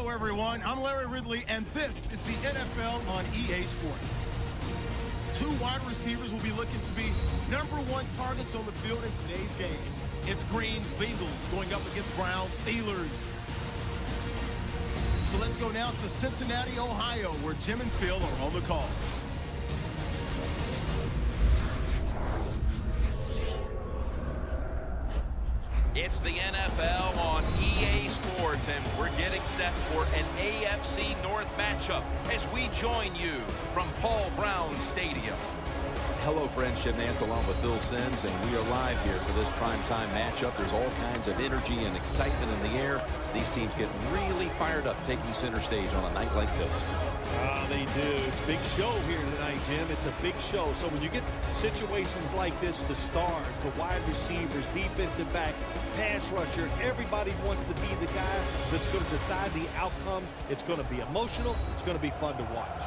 Hello, everyone. I'm Larry Ridley, and this is the NFL on EA Sports. Two wide receivers will be looking to be #1 targets on the field in today's game. It's Green's Bengals going up against Browns Steelers. So let's go now to Cincinnati, Ohio, where Jim and Phil are on the call. It's the NFL on EA Sports, and we're getting set for an AFC North matchup as we join you from Paul Brown Stadium. Hello, friends. Jim Nance along with Bill Sims, and we are live here for this primetime matchup. There's all kinds of energy and excitement in the air. These teams get really fired up taking center stage on a night like this. They do. It's a big show here tonight, Jim. It's a big show. So when you get situations like this, the stars, the wide receivers, defensive backs, pass rusher, everybody wants to be the guy that's going to decide the outcome. It's going to be emotional. It's going to be fun to watch.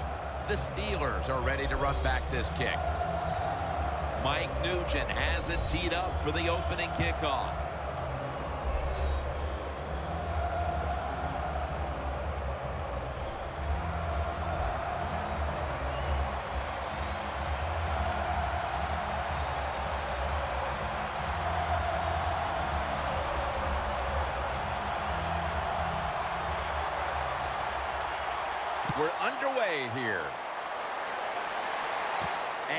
The Steelers are ready to run back this kick. Mike Nugent has it teed up for the opening kickoff. We're underway here.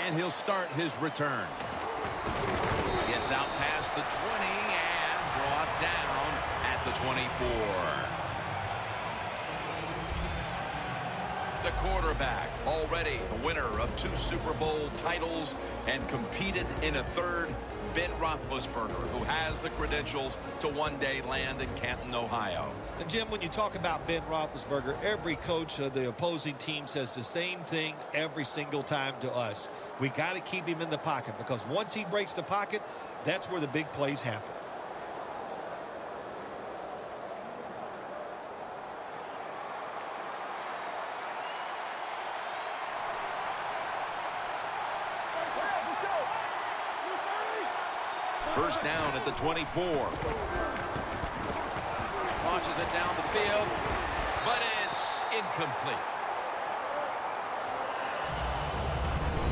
And he'll start his return. Gets out past the 20 and brought down at the 24. The quarterback, already a winner of 2 Super Bowl titles and competed in a third, Ben Roethlisberger, who has the credentials to one day land in Canton, Ohio. And Jim, when you talk about Ben Roethlisberger, every coach of the opposing team says the same thing every single time to us. We got to keep him in the pocket, because once he breaks the pocket, that's where the big plays happen. First down at the 24. Launches it down the field, but it's incomplete.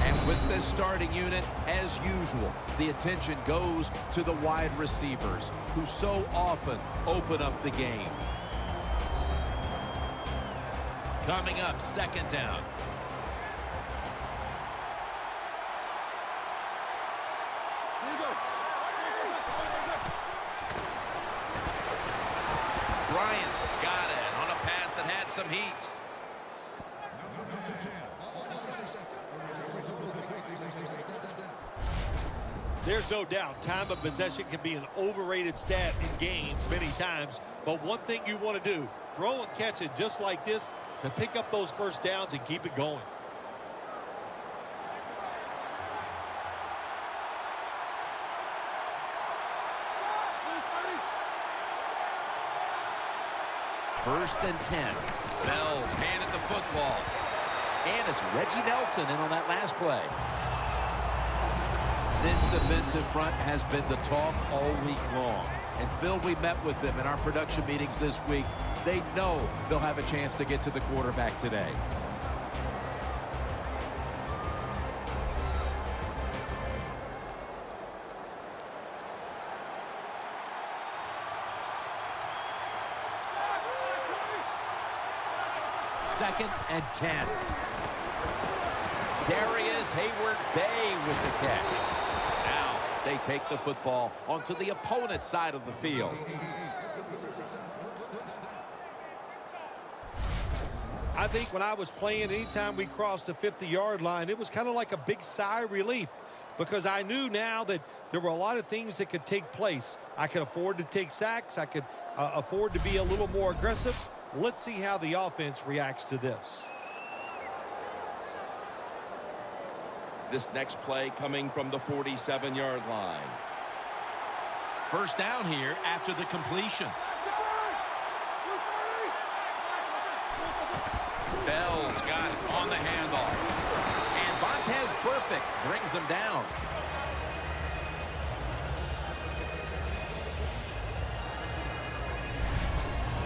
And with this starting unit, as usual, the attention goes to the wide receivers, who so often open up the game. Coming up, second down. Bryant's got it on a pass that had some heat. There's no doubt time of possession can be an overrated stat in games many times, but one thing you want to do, throw and catch it just like this to pick up those first downs and keep it going. First and 10. Bell's handed the football. And it's Reggie Nelson in on that last play. This defensive front has been the talk all week long. And Phil, we met with them in our production meetings this week. They know they'll have a chance to get to the quarterback today. Second and 10. Darius Hayward-Bay with the catch. Now they take the football onto the opponent's side of the field. I think when I was playing, anytime we crossed the 50-yard line, it was kind of like a big sigh of relief, because I knew now that there were a lot of things that could take place. I could afford to take sacks. I could afford to be a little more aggressive. Let's see how the offense reacts to this. This next play coming from the 47-yard line. First down here after the completion. Bell's got it on the handoff. And Vontez Burfict brings him down.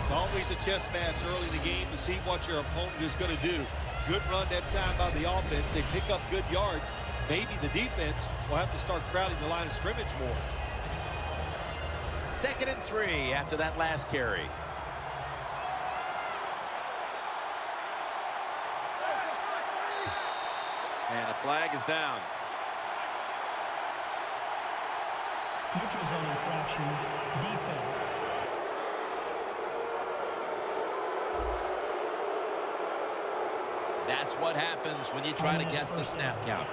It's always a chess match early in the game to see what your opponent is going to do. Good run that time by the offense. They pick up good yards. Maybe the defense will have to start crowding the line of scrimmage more. 2nd and 3 after that last carry. And a flag is down. Neutral zone infraction, defense. That's what happens when you try to guess the snap count.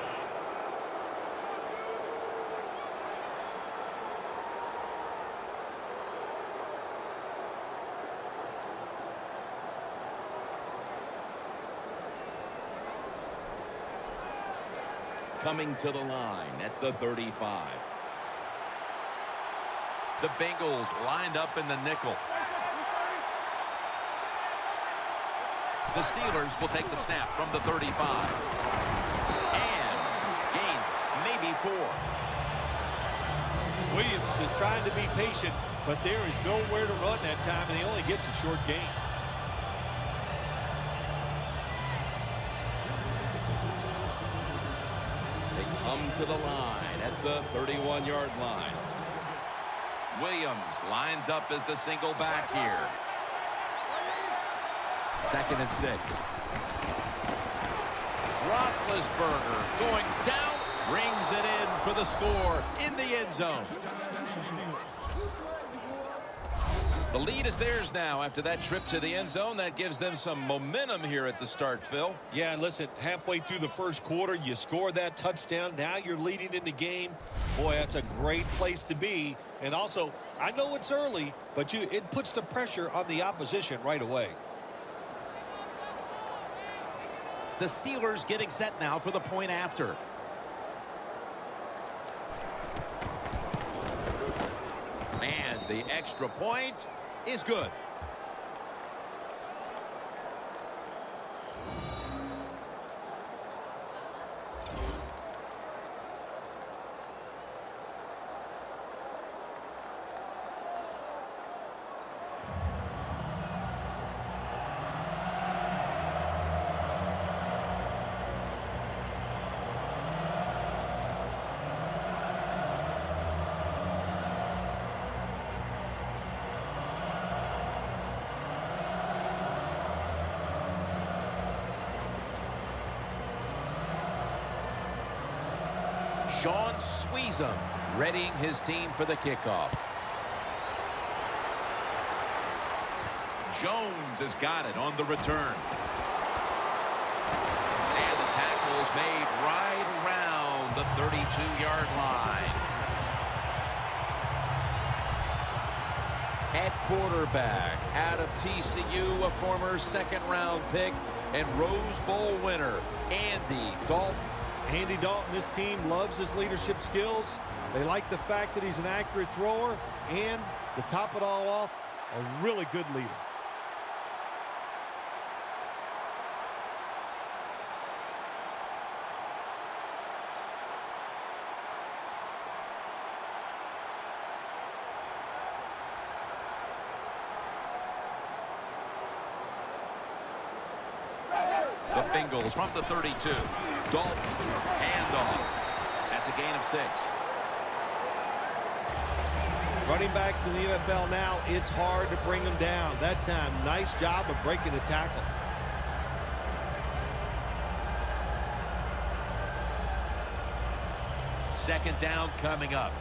Coming to the line at the 35. The Bengals lined up in the nickel. The Steelers will take the snap from the 35. And gains maybe 4. Williams is trying to be patient, but there is nowhere to run that time, and he only gets a short gain. Come to the line at the 31-yard line. Williams lines up as the single back here. 2nd and 6. Roethlisberger going down, rings it in for the score in the end zone. The lead is theirs now after that trip to the end zone. That gives them some momentum here at the start, Phil. Yeah, listen, halfway through the first quarter, you score that touchdown. Now you're leading in the game. Boy, that's a great place to be. And also, I know it's early, but it puts the pressure on the opposition right away. The Steelers getting set now for the point after. And the extra point is good. Sean Sweezum readying his team for the kickoff. Jones has got it on the return. And the tackle is made right around the 32-yard line. At quarterback, out of TCU, a former second-round pick and Rose Bowl winner, Andy Dalton. Andy Dalton, this team loves his leadership skills. They like the fact that he's an accurate thrower, and to top it all off, a really good leader. The Bengals from the 32. Dalton, handoff. That's a gain of 6. Running backs in the NFL now, it's hard to bring them down. That time, nice job of breaking the tackle. Second down coming up.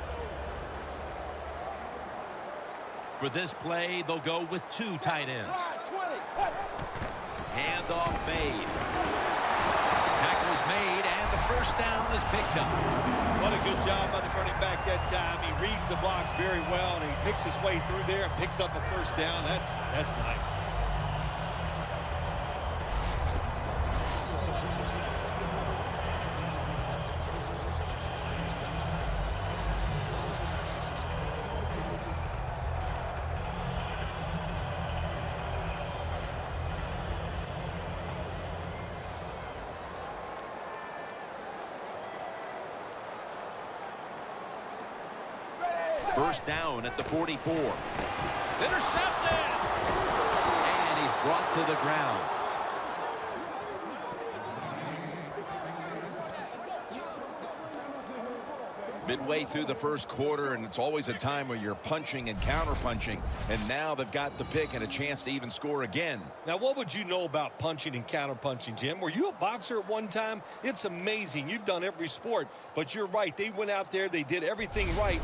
For this play, they'll go with 2 tight ends. Handoff made. Tackle's made, and the first down is picked up. What a good job by the running back that time. He reads the blocks very well, and he picks his way through there and picks up a first down. That's nice. First down at the 44. It's intercepted. brought to the ground. Midway through the first quarter, and it's always a time where you're punching and counter-punching, and now they've got the pick and a chance to even score again. Now, what would you know about punching and counter-punching, Jim? Were you a boxer at one time? It's amazing. You've done every sport, but you're right. They went out there. They did everything right.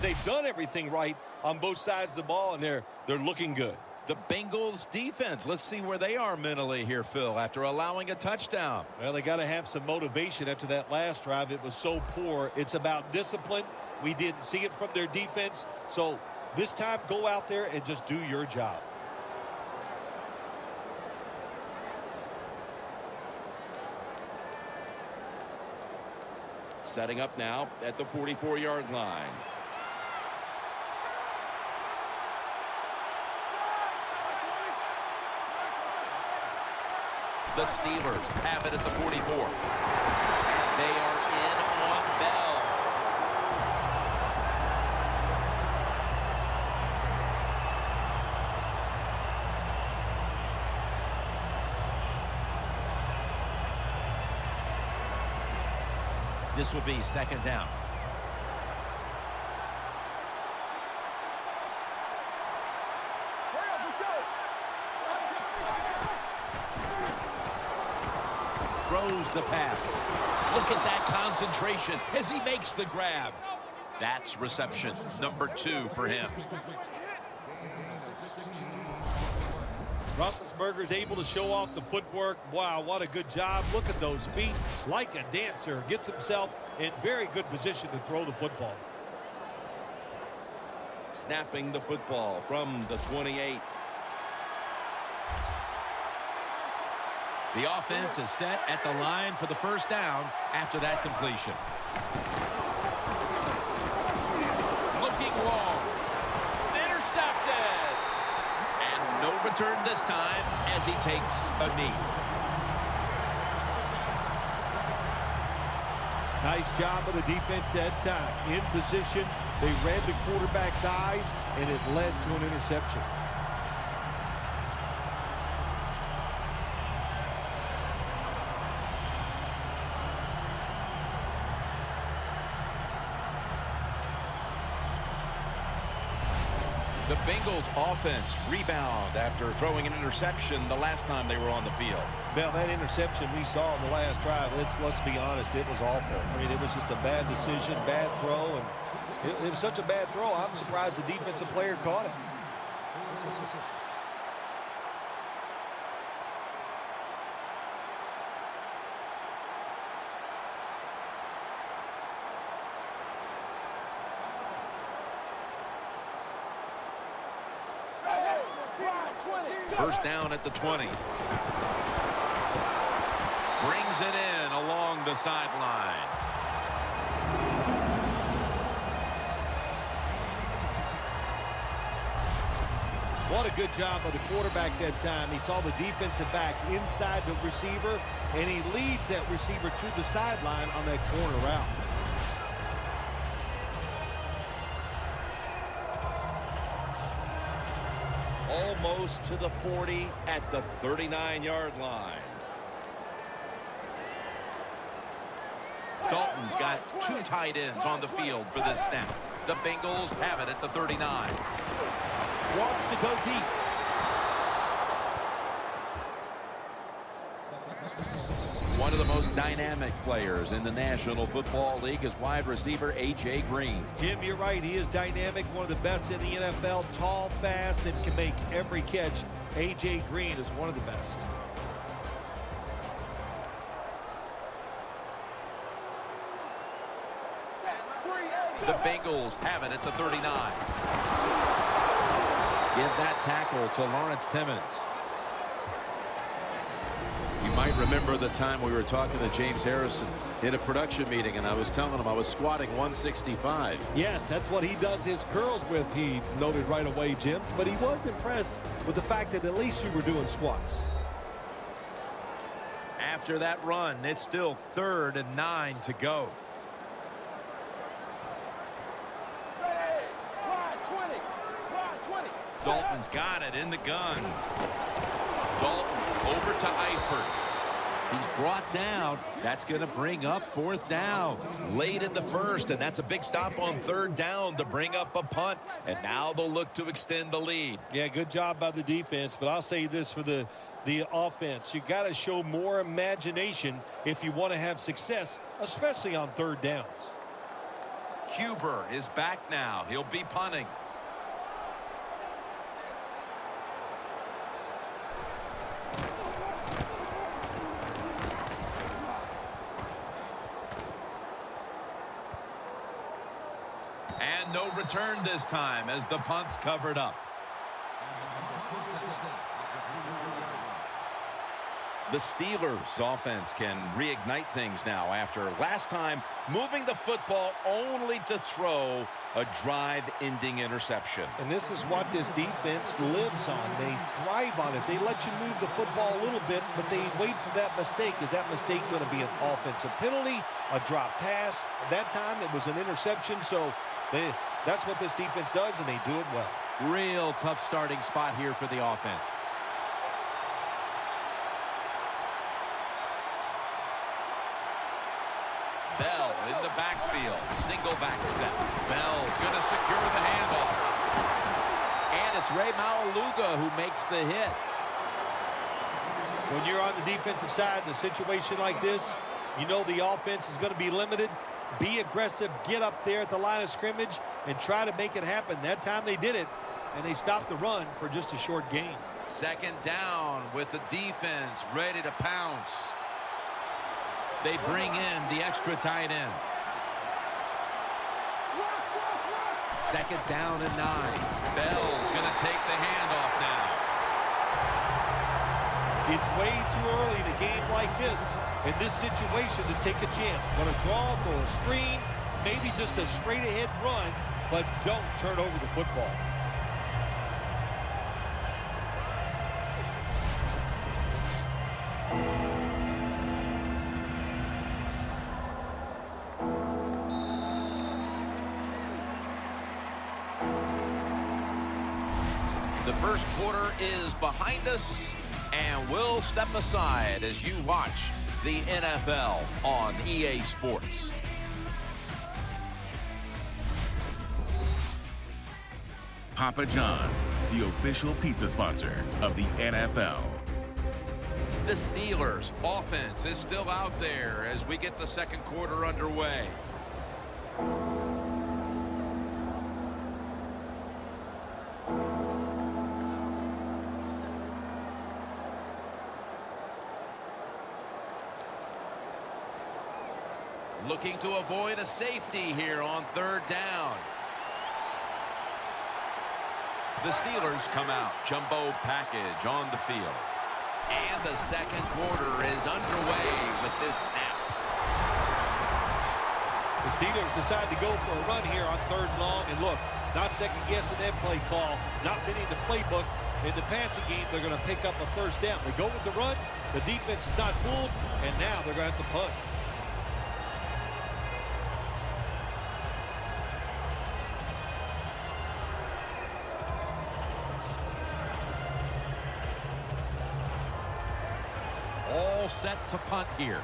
They've done everything right on both sides of the ball, and they're looking good. The Bengals defense, let's see where they are mentally here, Phil, after allowing a touchdown. Well, they got to have some motivation after that last drive. It was so poor. It's about discipline. We didn't see it from their defense. So this time, go out there and just do your job. Setting up now at the 44-yard line. The Steelers have it at the 44. They are in on Bell. This will be second down. Throws the pass. Look at that concentration as he makes the grab. That's reception number 2 for him. Roethlisberger's able to show off the footwork. Wow, what a good job. Look at those feet. Like a dancer. Gets himself in very good position to throw the football. Snapping the football from the 28. The offense is set at the line for the first down after that completion. Looking long. Intercepted. And no return this time as he takes a knee. Nice job of the defense that time. In position, they read the quarterback's eyes, and it led to an interception. The Bengals offense rebound after throwing an interception the last time they were on the field. Well, that interception we saw in the last drive, let's be honest, it was awful. I mean, it was just a bad decision, bad throw, and it was such a bad throw, I'm surprised the defensive player caught it. First down at the 20. Brings it in along the sideline. What a good job of the quarterback that time. He saw the defensive back inside the receiver, and he leads that receiver to the sideline on that corner route. Almost to the 40 at the 39-yard line. Dalton's got 2 tight ends on the field for this snap. The Bengals have it at the 39. Wants to go deep. One of the most dynamic players in the National Football League is wide receiver A.J. Green. Jim, you're right. He is dynamic, one of the best in the NFL, tall, fast, and can make every catch. A.J. Green is one of the best. The Bengals have it at the 39. Give that tackle to Lawrence Timmons. You might remember the time we were talking to James Harrison in a production meeting, and I was telling him I was squatting 165. Yes, that's what he does his curls with, he noted right away, Jim. But he was impressed with the fact that at least you were doing squats. After that run, it's still 3rd and 9 to go. Dalton's got it in the gun. Dalton over to Eifert. He's brought down. That's going to bring up 4th down. Late in the first, and that's a big stop on 3rd down to bring up a punt. And now they'll look to extend the lead. Yeah, good job by the defense, but I'll say this for the offense. You got to show more imagination if you want to have success, especially on 3rd downs. Huber is back now. He'll be punting. And no return this time as the punt's covered up. The Steelers offense can reignite things now after last time moving the football only to throw a drive-ending interception. And this is what this defense lives on. They thrive on it. They let you move the football a little bit, but they wait for that mistake. Is that mistake going to be an offensive penalty, a drop pass? At that time, it was an interception, so that's what this defense does, and they do it well. Real tough starting spot here for the offense. Bell in the backfield. Single back set. Bell's going to secure the handoff. And it's Ray Maualuga who makes the hit. When you're on the defensive side in a situation like this, you know the offense is going to be limited. Be aggressive, get up there at the line of scrimmage, and try to make it happen. That time they did it, and they stopped the run for just a short gain. 2nd down with the defense ready to pounce. They bring in the extra tight end. 2nd down and 9. Bell's going to take the handoff now. It's way too early in a game like this, in this situation, to take a chance. Want to draw, throw a screen, maybe just a straight-ahead run, but don't turn over the football. The first quarter is behind us, and we'll step aside as you watch the NFL on EA Sports. Papa John's, the official pizza sponsor of the NFL. The Steelers' offense is still out there as we get the second quarter underway. Looking to avoid a safety here on 3rd down. The Steelers come out. Jumbo package on the field. And the second quarter is underway with this snap. The Steelers decide to go for a run here on 3rd and long. And look, not second-guessing that play call, not fitting the playbook. In the passing game, they're going to pick up a 1st down. They go with the run. The defense is not fooled, and now they're going to have to punt. All set to punt here.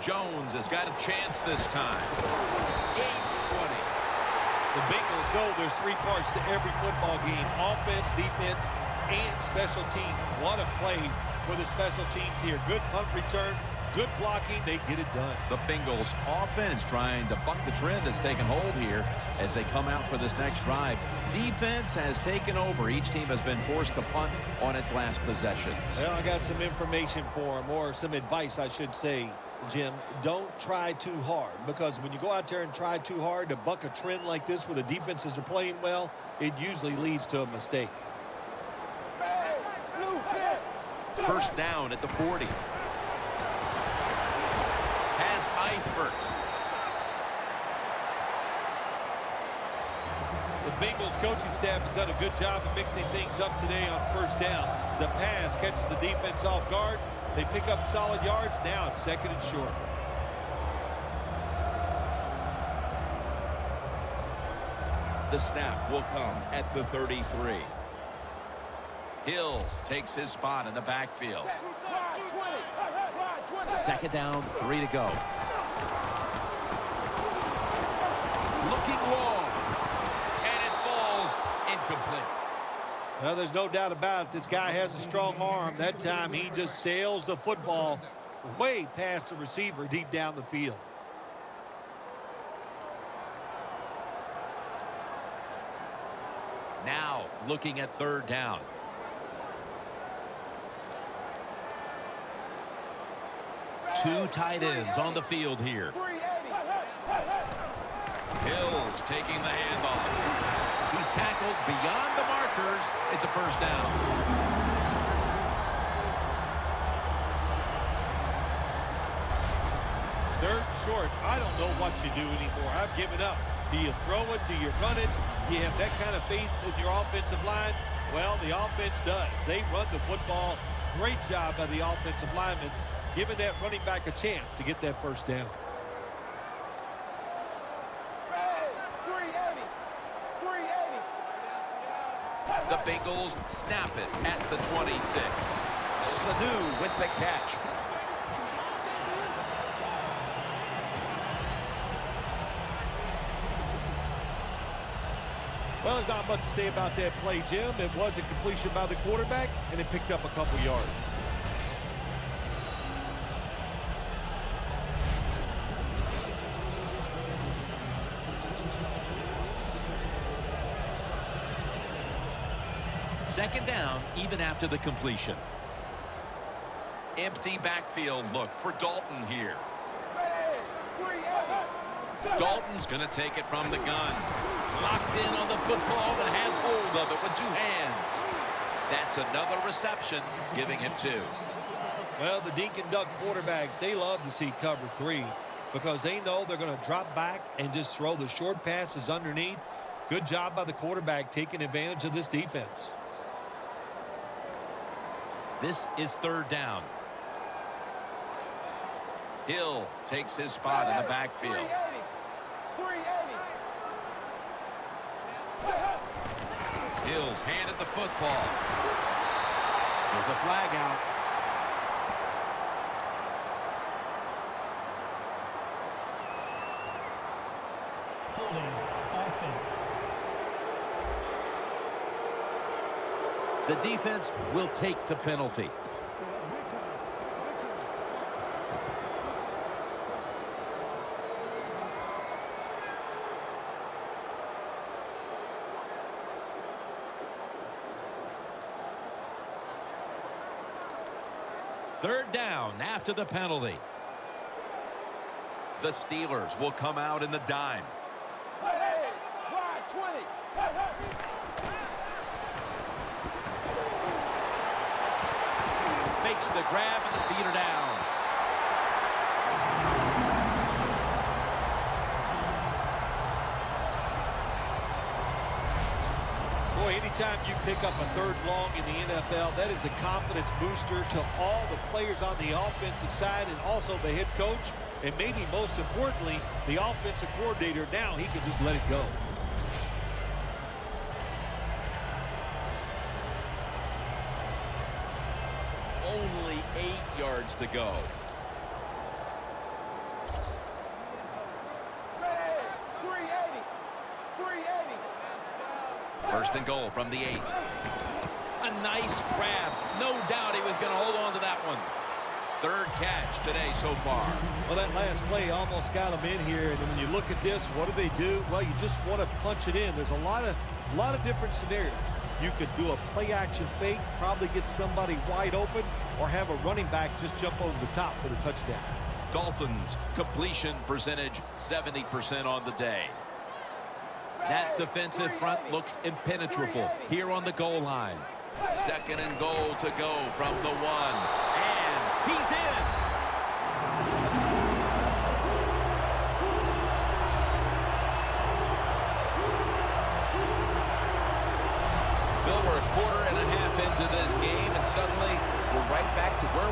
Jones has got a chance this time. Gains 20. The Bengals know there's 3 parts to every football game: offense, defense, and special teams. What a play for the special teams here. Good punt return, good blocking. They get it done. The Bengals offense trying to buck the trend that's taken hold here as they come out for this next drive. Defense has taken over. Each team has been forced to punt on its last possessions. Well, I got some information for them, or some advice, I should say, Jim. Don't try too hard, because when you go out there and try too hard to buck a trend like this where the defenses are playing well, it usually leads to a mistake. 1st down at the 40. Has Eifert. The Bengals coaching staff has done a good job of mixing things up today on first down. The pass catches the defense off guard. They pick up solid yards. Now it's 2nd and short. The snap will come at the 33. Hill takes his spot in the backfield. 2nd down, 3 to go. Looking long. And it falls incomplete. Well, there's no doubt about it. This guy has a strong arm. That time he just sails the football way past the receiver deep down the field. Now looking at 3rd down. Two tight ends on the field here. Hill's taking the handoff. He's tackled beyond the markers. It's a 1st down. 3rd and short. I don't know what you do anymore. I've given up. Do you throw it? Do you run it? You have that kind of faith in your offensive line? Well, the offense does. They run the football. Great job by the offensive lineman, giving that running back a chance to get that 1st down. The Bengals snap it at the 26. Sanu with the catch. Well, there's not much to say about that play, Jim. It was a completion by the quarterback, and it picked up a couple yards. Second down, even after the completion. Empty backfield look for Dalton here. Dalton's going to take it from the gun. Locked in on the football and has hold of it with 2 hands. That's another reception, giving him 2. Well, the dink and duck quarterbacks, they love to see cover 3 because they know they're going to drop back and just throw the short passes underneath. Good job by the quarterback taking advantage of this defense. This is 3rd down. Hill takes his spot in the backfield. Hill's handed the football. There's a flag out. Holding offense. The defense will take the penalty. Third down after the penalty. The Steelers will come out in the dime. Makes the grab and the feet are down. Boy, anytime you pick up a 3rd long in the NFL, that is a confidence booster to all the players on the offensive side and also the head coach. And maybe most importantly, the offensive coordinator. Now he can just let it go. Only 8 yards to go. First and goal from the 8. A nice grab. No doubt he was going to hold on to that one. 3rd catch today so far. Well, that last play almost got him in here. And when you look at this, what do? Well, you just want to punch it in. There's a lot of different scenarios. You could do a play-action fake, probably get somebody wide open, or have a running back just jump over the top for the touchdown. Dalton's completion percentage 70% on the day. That defensive front looks impenetrable here on the goal line. 2nd and goal to go from the 1. And he's in.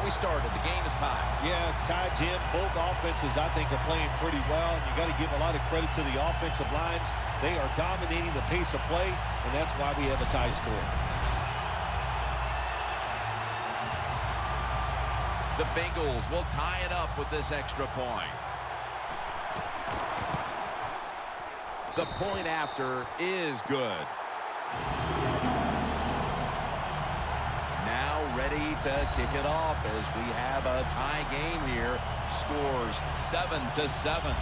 we started. The game is tied. Yeah, it's tied, Jim. Both offenses, I think, are playing pretty well. And you got to give a lot of credit to the offensive lines. They are dominating the pace of play, and that's why we have a tie score. The Bengals will tie it up with this extra point. The point after is good. Now ready to kick it off as we have a tie game here. Scores 7-7.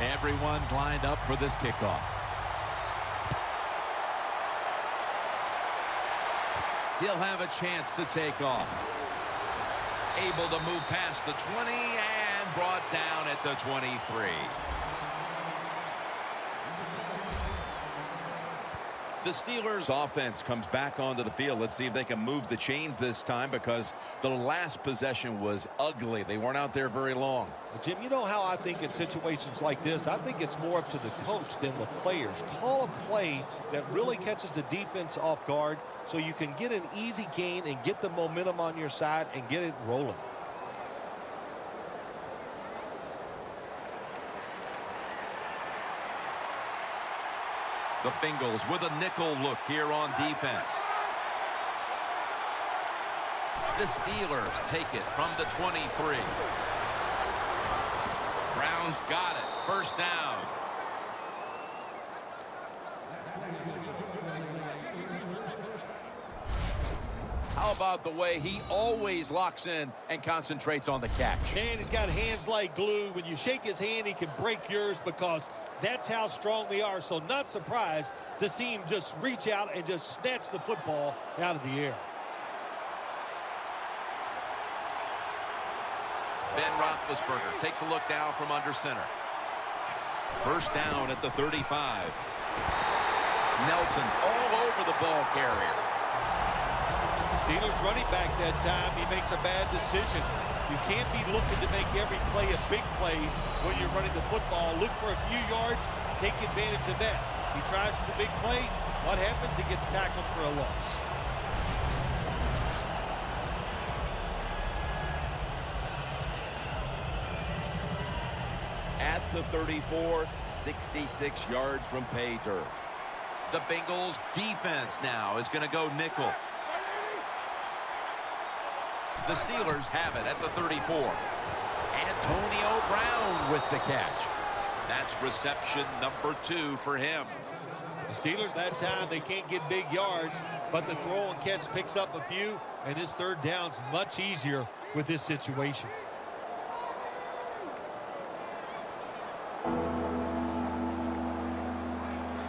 Everyone's lined up for this kickoff. He'll have a chance to take off. Able to move past the 20 and brought down at the 23. The Steelers offense comes back onto the field. Let's see if they can move the chains this time, because the last possession was ugly. They weren't out there very long. Jim, you know how I think in situations like this, I think it's more up to the coach than the players. Call a play that really catches the defense off guard so you can get an easy gain and get the momentum on your side and get it rolling. The Bengals with a nickel look here on defense. The Steelers take it from the 23. Browns got it. First down. How about the way he always locks in and concentrates on the catch? Man, he's got hands like glue. When you shake his hand, he can break yours, because that's how strong they are. So not surprised to see him just reach out and just snatch the football out of the air. Ben Roethlisberger takes a look down from under center. First down at the 35. Nelson's all over the ball carrier. Steelers running back that time, he makes a bad decision. You can't be looking to make every play a big play when you're running the football. Look for a few yards, take advantage of that. He tries for the big play. What happens? He gets tackled for a loss. At the 34, 66 yards from pay dirt. The Bengals defense now is going to go nickel. The Steelers have it at the 34. Antonio Brown with the catch. That's reception number 2 for him. The Steelers that time, they can't get big yards, but the throw and catch picks up a few, and his third down's much easier with this situation.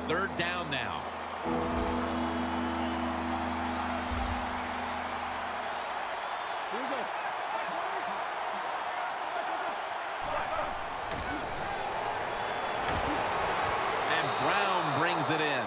Third down now. It in.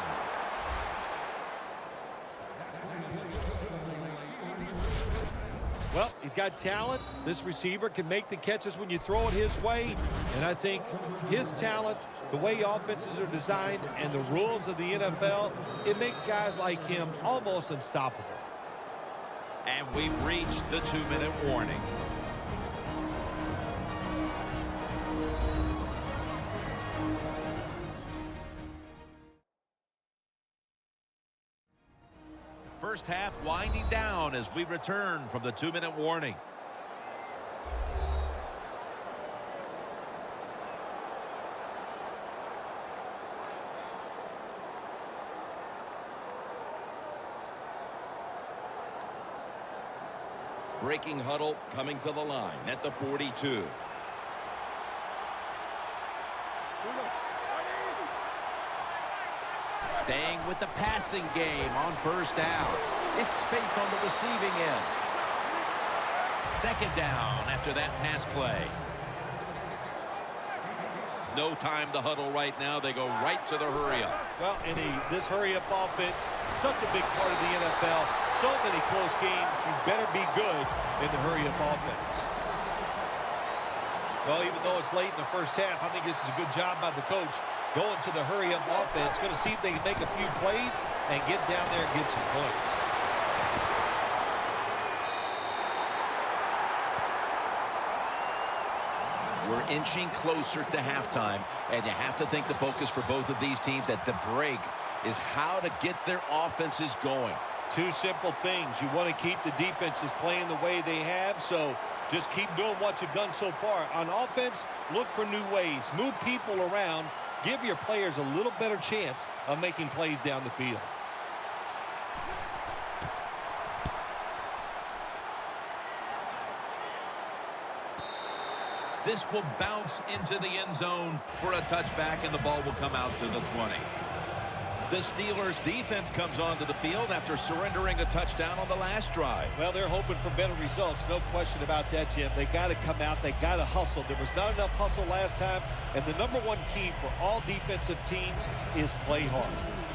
Well, he's got talent. This receiver can make the catches when you throw it his way. And I think his talent, the way offenses are designed, and the rules of the NFL, it makes guys like him almost unstoppable. And we've reached the 2-minute warning. First half winding down as we return from the 2-minute warning. Breaking huddle coming to the line at the 42. Staying with the passing game on first down. It's Spaeth on the receiving end. Second down after that pass play. No time to huddle right now. They go right to the hurry-up. Well, and this hurry-up offense, such a big part of the NFL. So many close games. You better be good in the hurry-up offense. Well, even though it's late in the first half, I think this is a good job by the coach going to the hurry-up offense. Going to see if they can make a few plays and get down there and get some points. We're inching closer to halftime, and you have to think the focus for both of these teams at the break is how to get their offenses going. Two simple things. You want to keep the defenses playing the way they have, so just keep doing what you've done so far. On offense, look for new ways. Move people around. Give your players a little better chance of making plays down the field. This will bounce into the end zone for a touchback, and the ball will come out to the 20. The Steelers' defense comes onto the field after surrendering a touchdown on the last drive. Well, they're hoping for better results. No question about that, Jim. They got to come out. They got to hustle. There was not enough hustle last time, and the number one key for all defensive teams is play hard.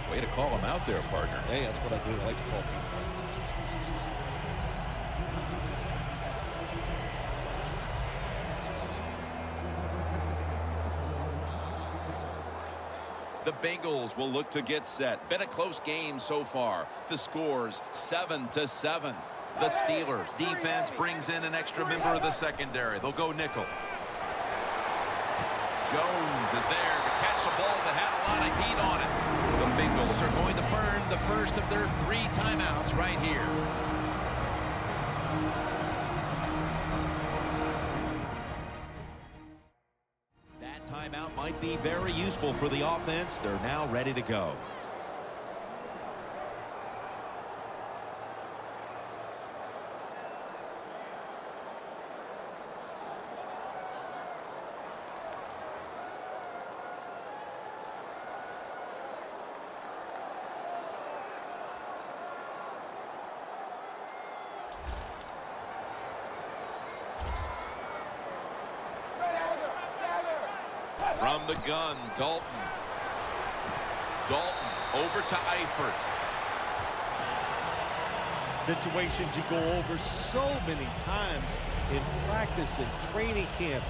Way to call him out there, partner. Hey, that's what I do. I like to call people. The Bengals will look to get set. Been a close game so far. The score's 7-7. The Steelers defense brings in an extra member of the secondary. They'll go nickel. Jones is there to catch a ball that had a lot of heat on it. The Bengals are going to burn the first of their 3 timeouts right here. Timeout might be very useful for the offense. They're now ready to go. From the gun, Dalton. Dalton over to Eifert. Situations you go over so many times in practice and training camp.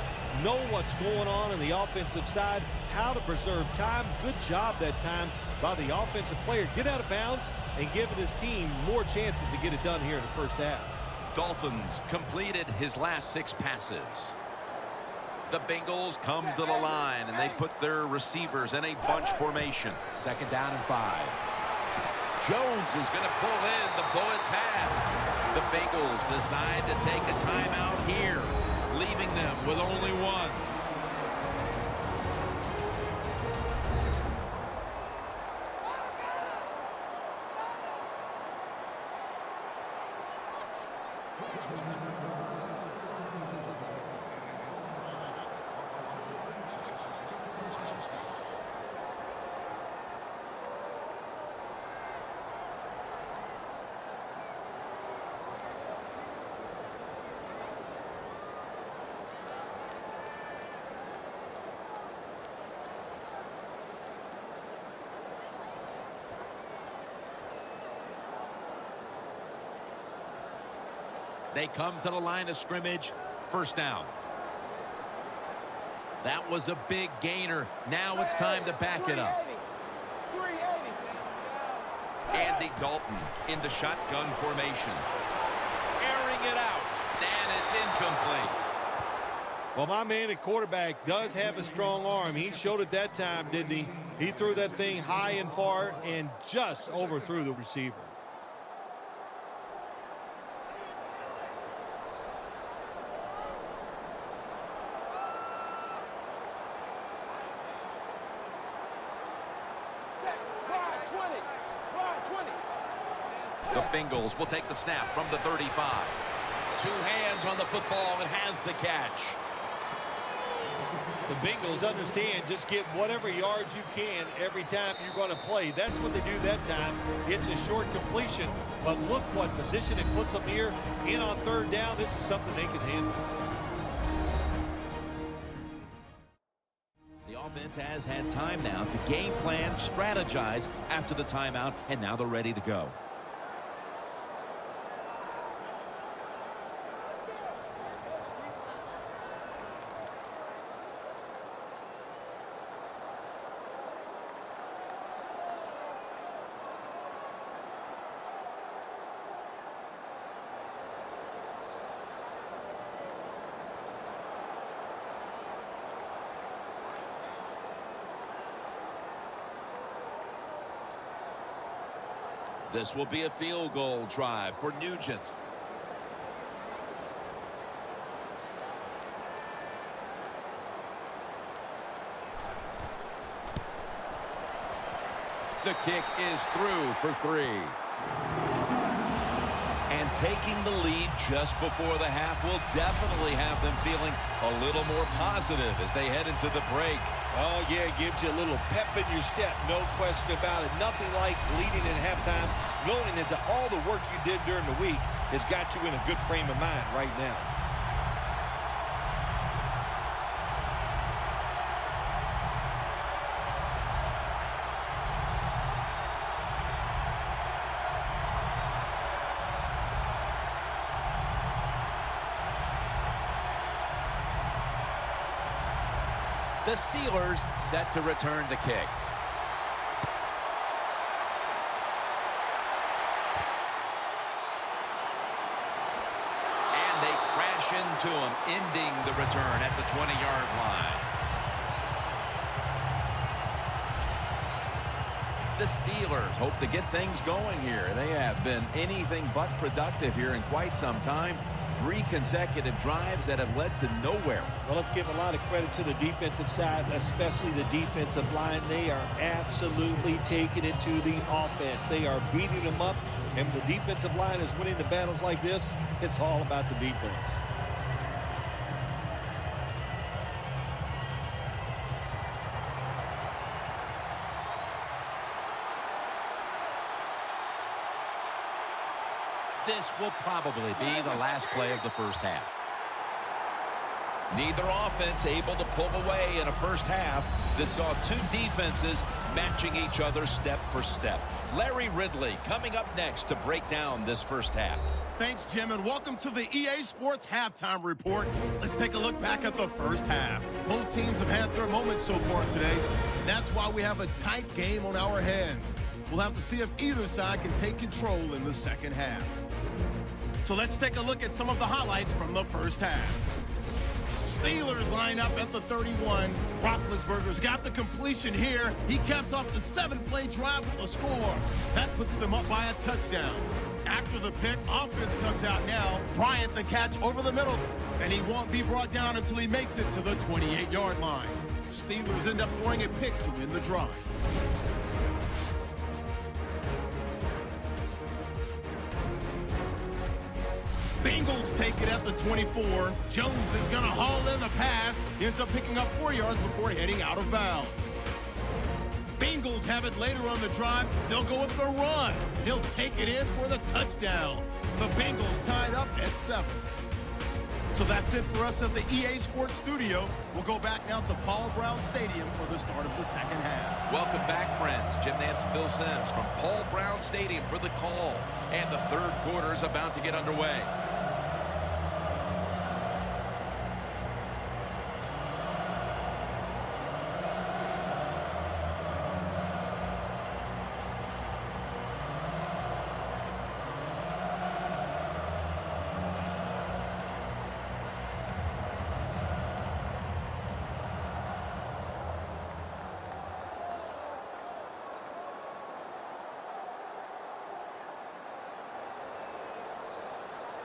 Know what's going on the offensive side, how to preserve time. Good job that time by the offensive player. Get out of bounds and giving his team more chances to get it done here in the first half. Dalton's completed his last 6 passes. The Bengals come to the line, and they put their receivers in a bunch formation. 2nd down and 5. Jones is going to pull in the bullet pass. The Bengals decide to take a timeout here, leaving them with only 1. They come to the line of scrimmage. 1st down. That was a big gainer. Now it's time to back it up. Andy Dalton in the shotgun formation. Airing it out. And it's incomplete. Well, my man at quarterback does have a strong arm. He showed it that time, didn't he? He threw that thing high and far and just overthrew the receiver. The Bengals will take the snap from the 35. 2 hands on the football and has the catch. The Bengals understand just get whatever yards you can every time you're going to play. That's what they do that time. It's a short completion, but look what position it puts them here. In on 3rd down, this is something they can handle. The Offense has had time now to game plan, strategize after the timeout, and now they're ready to go. This will be a field goal drive for Nugent. The kick is through for 3. And taking the lead just before the half will definitely have them feeling a little more positive as they head into the break. Oh, yeah, it gives you a little pep in your step, no question about it. Nothing like leading at halftime, knowing that all the work you did during the week has got you in a good frame of mind right now. The Steelers set to return the kick. And they crash into him, ending the return at the 20-yard line. The Steelers hope to get things going here. They have been anything but productive here in quite some time. 3 consecutive drives that have led to nowhere. Well, let's give a lot of credit to the defensive side, especially the defensive line. They are absolutely taking it to the offense. They are beating them up, and the defensive line is winning the battles like this. It's all about the defense. This will probably be the last play of the first half. Neither offense able to pull away in a first half that saw 2 defenses matching each other step for step. Larry Ridley coming up next to break down this first half. Thanks, Jim, and welcome to the EA Sports Halftime Report. Let's take a look back at the first half. Both teams have had their moments so far today. That's why we have a tight game on our hands. We'll have to see if either side can take control in the second half. So let's take a look at some of the highlights from the first half. Steelers line up at the 31. Roethlisberger's got the completion here. He caps off the 7-play drive with a score. That puts them up by a touchdown. After the pick, offense comes out now. Bryant the catch over the middle, and he won't be brought down until he makes it to the 28-yard line. Steelers end up throwing a pick to win the drive. Bengals take it at the 24. Jones is going to haul in the pass. He ends up picking up 4 yards before heading out of bounds. Bengals have it later on the drive. They'll go with the run. He'll take it in for the touchdown. The Bengals tied up at 7. So that's it for us at the EA Sports Studio. We'll go back now to Paul Brown Stadium for the start of the second half. Welcome back, friends. Jim Nance and Phil Simms from Paul Brown Stadium for the call. And the third quarter is about to get underway.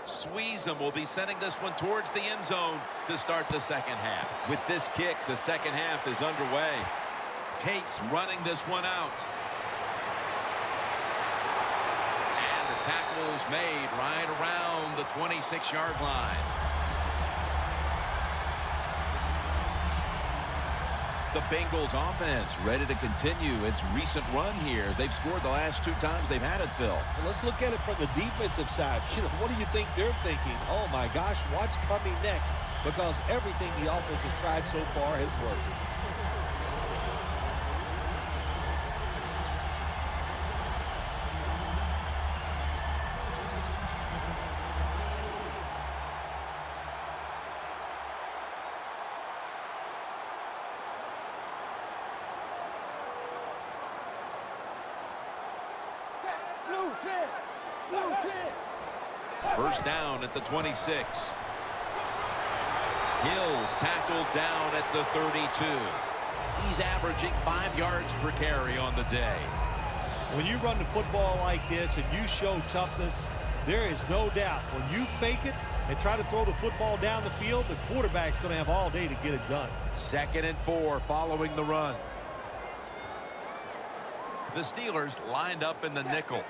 Sweezum will be sending this one towards the end zone to start the second half. With this kick, the second half is underway. Tate's running this one out. And the tackle's made right around the 26-yard line. The Bengals offense ready to continue its recent run here as they've scored the last 2 times they've had it, Phil. Well, let's look at it from the defensive side. What do you think they're thinking? Oh, my gosh, what's coming next? Because everything the offense has tried so far has worked. First down at the 26. Hill's tackled down at the 32. He's averaging 5 yards per carry on the day. When you run the football like this and you show toughness, there is no doubt when you fake it and try to throw the football down the field, the quarterback's going to have all day to get it done. 2nd and 4 following the run. The Steelers lined up in the nickel.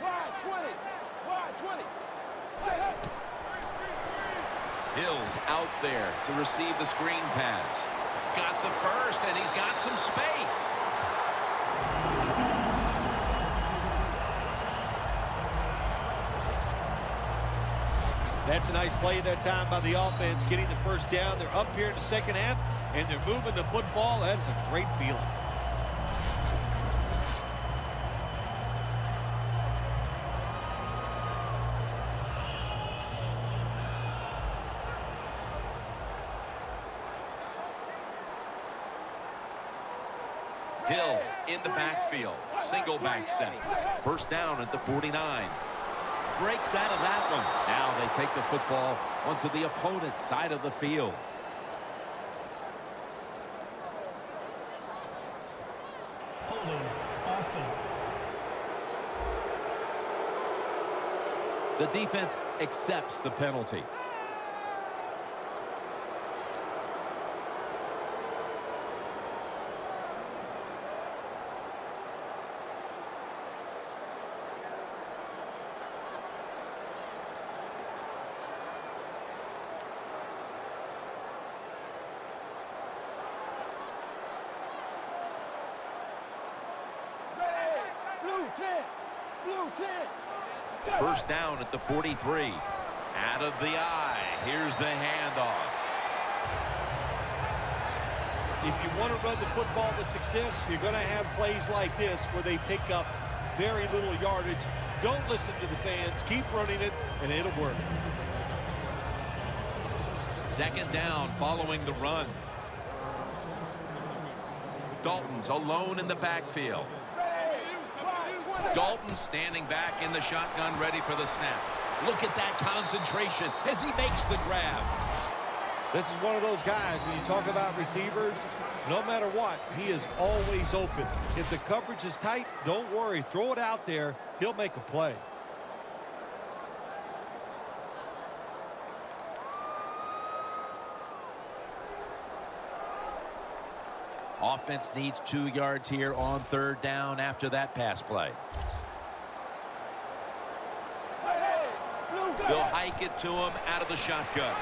Hill's out there to receive the screen pass. Got the first, and he's got some space. That's a nice play at that time by the offense, getting the first down. They're up here in the second half, and they're moving the football. That is a great feeling. Hill in the backfield. Single back set. First down at the 49. Breaks out of that one. Now they take the football onto the opponent's side of the field. Holding offense. The defense accepts the penalty. First down at the 43. Out of the eye. Here's the handoff. If you want to run the football with success, you're going to have plays like this where they pick up very little yardage. Don't listen to the fans. Keep running it, and it'll work. 2nd down following the run. Dalton's alone in the backfield. Dalton standing back in the shotgun, ready for the snap. Look at that concentration as he makes the grab. This is one of those guys, when you talk about receivers, no matter what, he is always open. If the coverage is tight, don't worry. Throw it out there. He'll make a play. Offense needs 2 yards here on 3rd down after that pass play. They'll hike it to him out of the shotgun.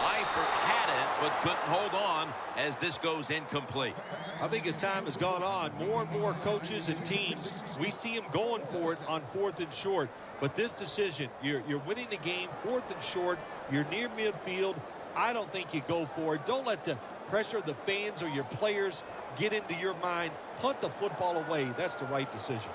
Eifert had it, but couldn't hold on as this goes incomplete. I think as time has gone on, more and more coaches and teams, we see them going for it on 4th and short. But this decision, you're winning the game, 4th and short, you're near midfield. I don't think you go for it. Don't let the pressure of the fans or your players get into your mind. Punt the football away. That's the right decision.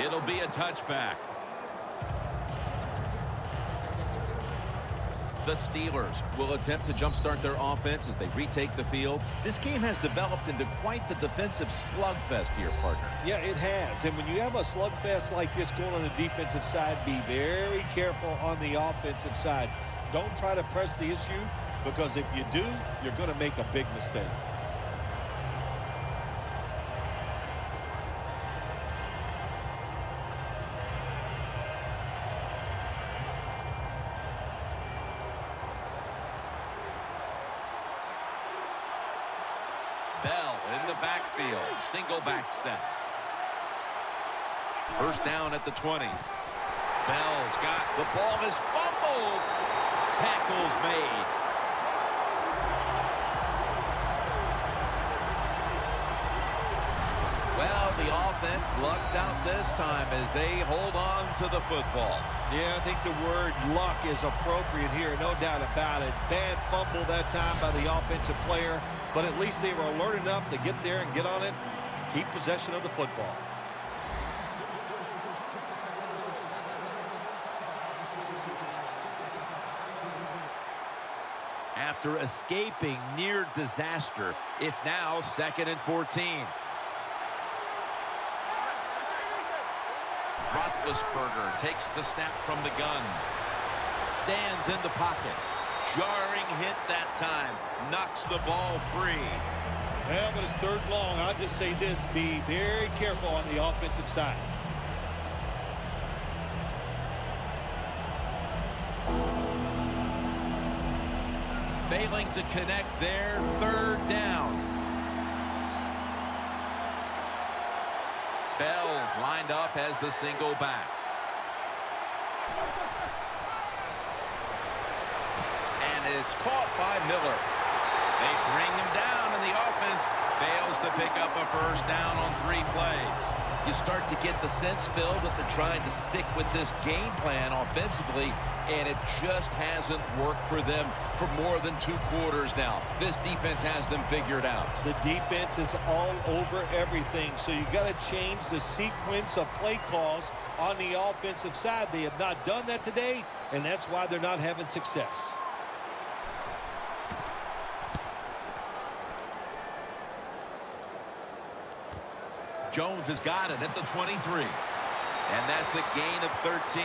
It'll be a touchback. The Steelers will attempt to jumpstart their offense as they retake the field. This game has developed into quite the defensive slugfest here, partner. Yeah, it has. And when you have a slugfest like this going on the defensive side, be very careful on the offensive side. Don't try to press the issue, because if you do, you're going to make a big mistake. Bell in the backfield. Single back set. First down at the 20. Bell's got the ball is fumbled. Tackles made. Well, the offense lucks out this time as they hold on to the football. Yeah, I think the word luck is appropriate here, no doubt about it. Bad fumble that time by the offensive player, but at least they were alert enough to get there and get on it, keep possession of the football. After escaping near disaster, it's now 2nd and 14. Roethlisberger takes the snap from the gun. Stands in the pocket. Jarring hit that time. Knocks the ball free. Well, but it's 3rd long. I'll just say this. Be very careful on the offensive side. Failing to connect there. 3rd down. Bell's lined up as the single back. And it's caught by Miller. They bring him down, and the offense fails to pick up a 1st down on 3 plays. You start to get the sense, Phil, that they're trying to stick with this game plan offensively, and it just hasn't worked for them for more than 2 quarters now. This defense has them figured out. The defense is all over everything, so you got to change the sequence of play calls on the offensive side. They have not done that today, and that's why they're not having success. Jones has got it at the 23. And that's a gain of 13.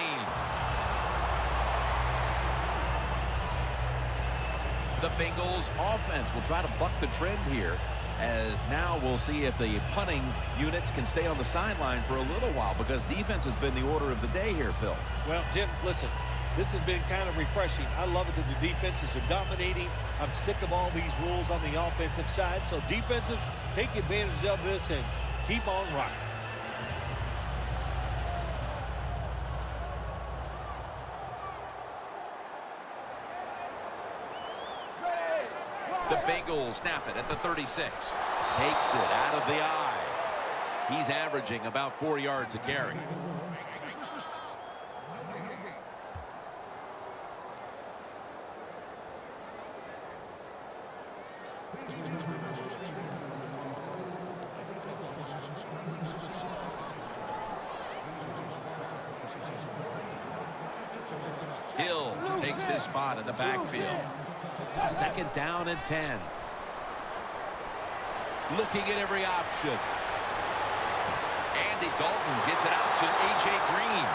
The Bengals offense will try to buck the trend here, as now we'll see if the punting units can stay on the sideline for a little while, because defense has been the order of the day here, Phil. Well, Jim, listen, this has been kind of refreshing. I love it that the defenses are dominating. I'm sick of all these rules on the offensive side, so defenses take advantage of this and keep on rocking. The Bengals snap it at the 36. Takes it out of the eye. He's averaging about 4 yards a carry. Hill takes his spot in the backfield. 2nd down and 10. Looking at every option. Andy Dalton gets it out to A.J. Green.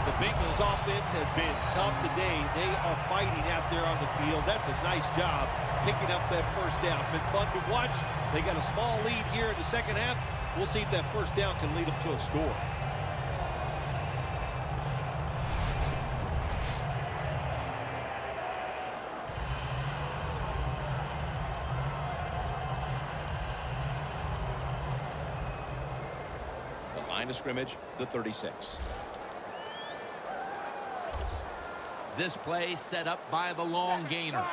The Bengals offense has been tough today. They are fighting out there on the field. That's a nice job picking up that 1st down. It's been fun to watch. They got a small lead here in the 2nd half. We'll see if that 1st down can lead them to a score. The line of scrimmage, the 36. This play set up by the long gainer.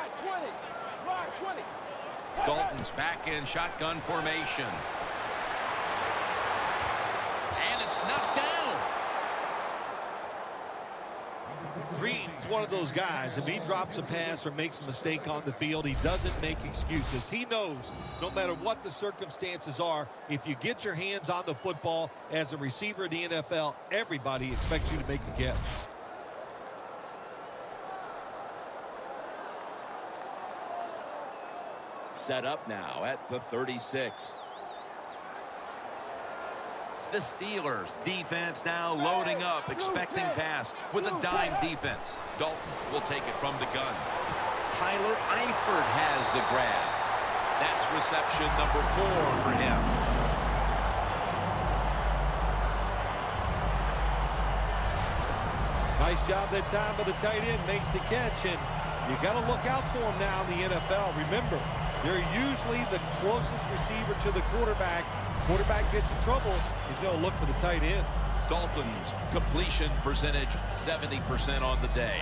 Dalton's back in shotgun formation. And it's knocked down. Green's one of those guys. If he drops a pass or makes a mistake on the field, he doesn't make excuses. He knows no matter what the circumstances are, if you get your hands on the football as a receiver in the NFL, everybody expects you to make the catch. Set up now at the 36. The Steelers defense now loading up, expecting pass with a dime defense. Dalton will take it from the gun. Tyler Eifert has the grab. That's reception number 4 for him. Nice job that time by the tight end, makes the catch, and you got to look out for him now in the NFL. Remember, they're usually the closest receiver to the quarterback. Quarterback gets in trouble, he's going to look for the tight end. Dalton's completion percentage 70% on the day.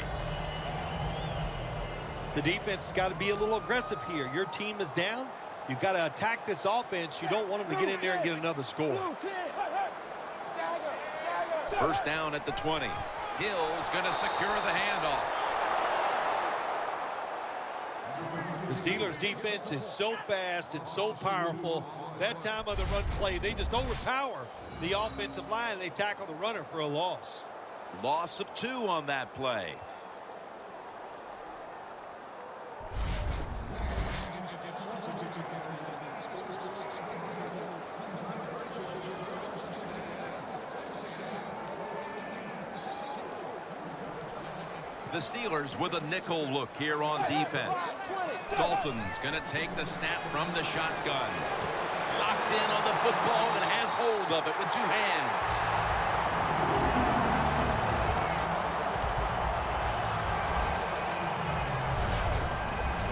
The defense has got to be a little aggressive here. Your team is down. You've got to attack this offense. You don't want them to get in there and get another score. 1st down at the 20. Hill's going to secure the handoff. The The Steelers' defense is so fast and so powerful. That time of the run play, they just overpower the offensive line. They tackle the runner for a loss. Loss of 2 on that play. The Steelers with a nickel look here on defense. Dalton's going to take the snap from the shotgun. Locked in on the football and has hold of it with 2 hands.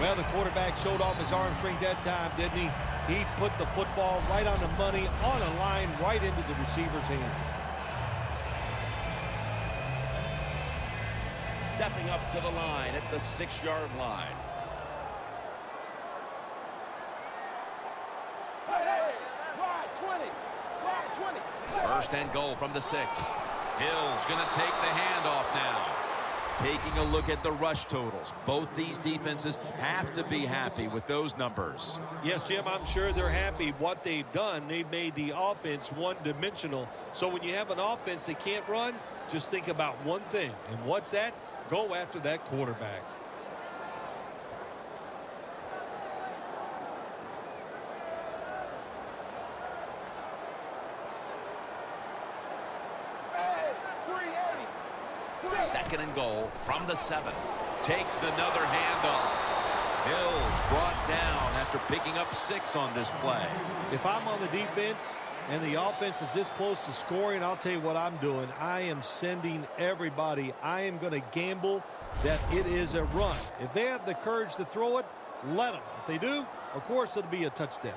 Well, the quarterback showed off his arm strength that time, didn't he? He put the football right on the money, on a line, right into the receiver's hands. Stepping up to the line at the 6-yard line. First and goal from the 6. Hill's going to take the handoff now. Taking a look at the rush totals. Both these defenses have to be happy with those numbers. Yes, Jim, I'm sure they're happy. What they've done, they've made the offense one-dimensional. So when you have an offense that can't run, just think about one thing. And what's that? Go after that quarterback. Second and goal from the 7. Takes another handoff. Hill's brought down after picking up 6 on this play. If I'm on the defense and the offense is this close to scoring, I'll tell you what I'm doing. I am sending everybody. I am going to gamble that it is a run. If they have the courage to throw it, let them. If they do, of course, it'll be a touchdown.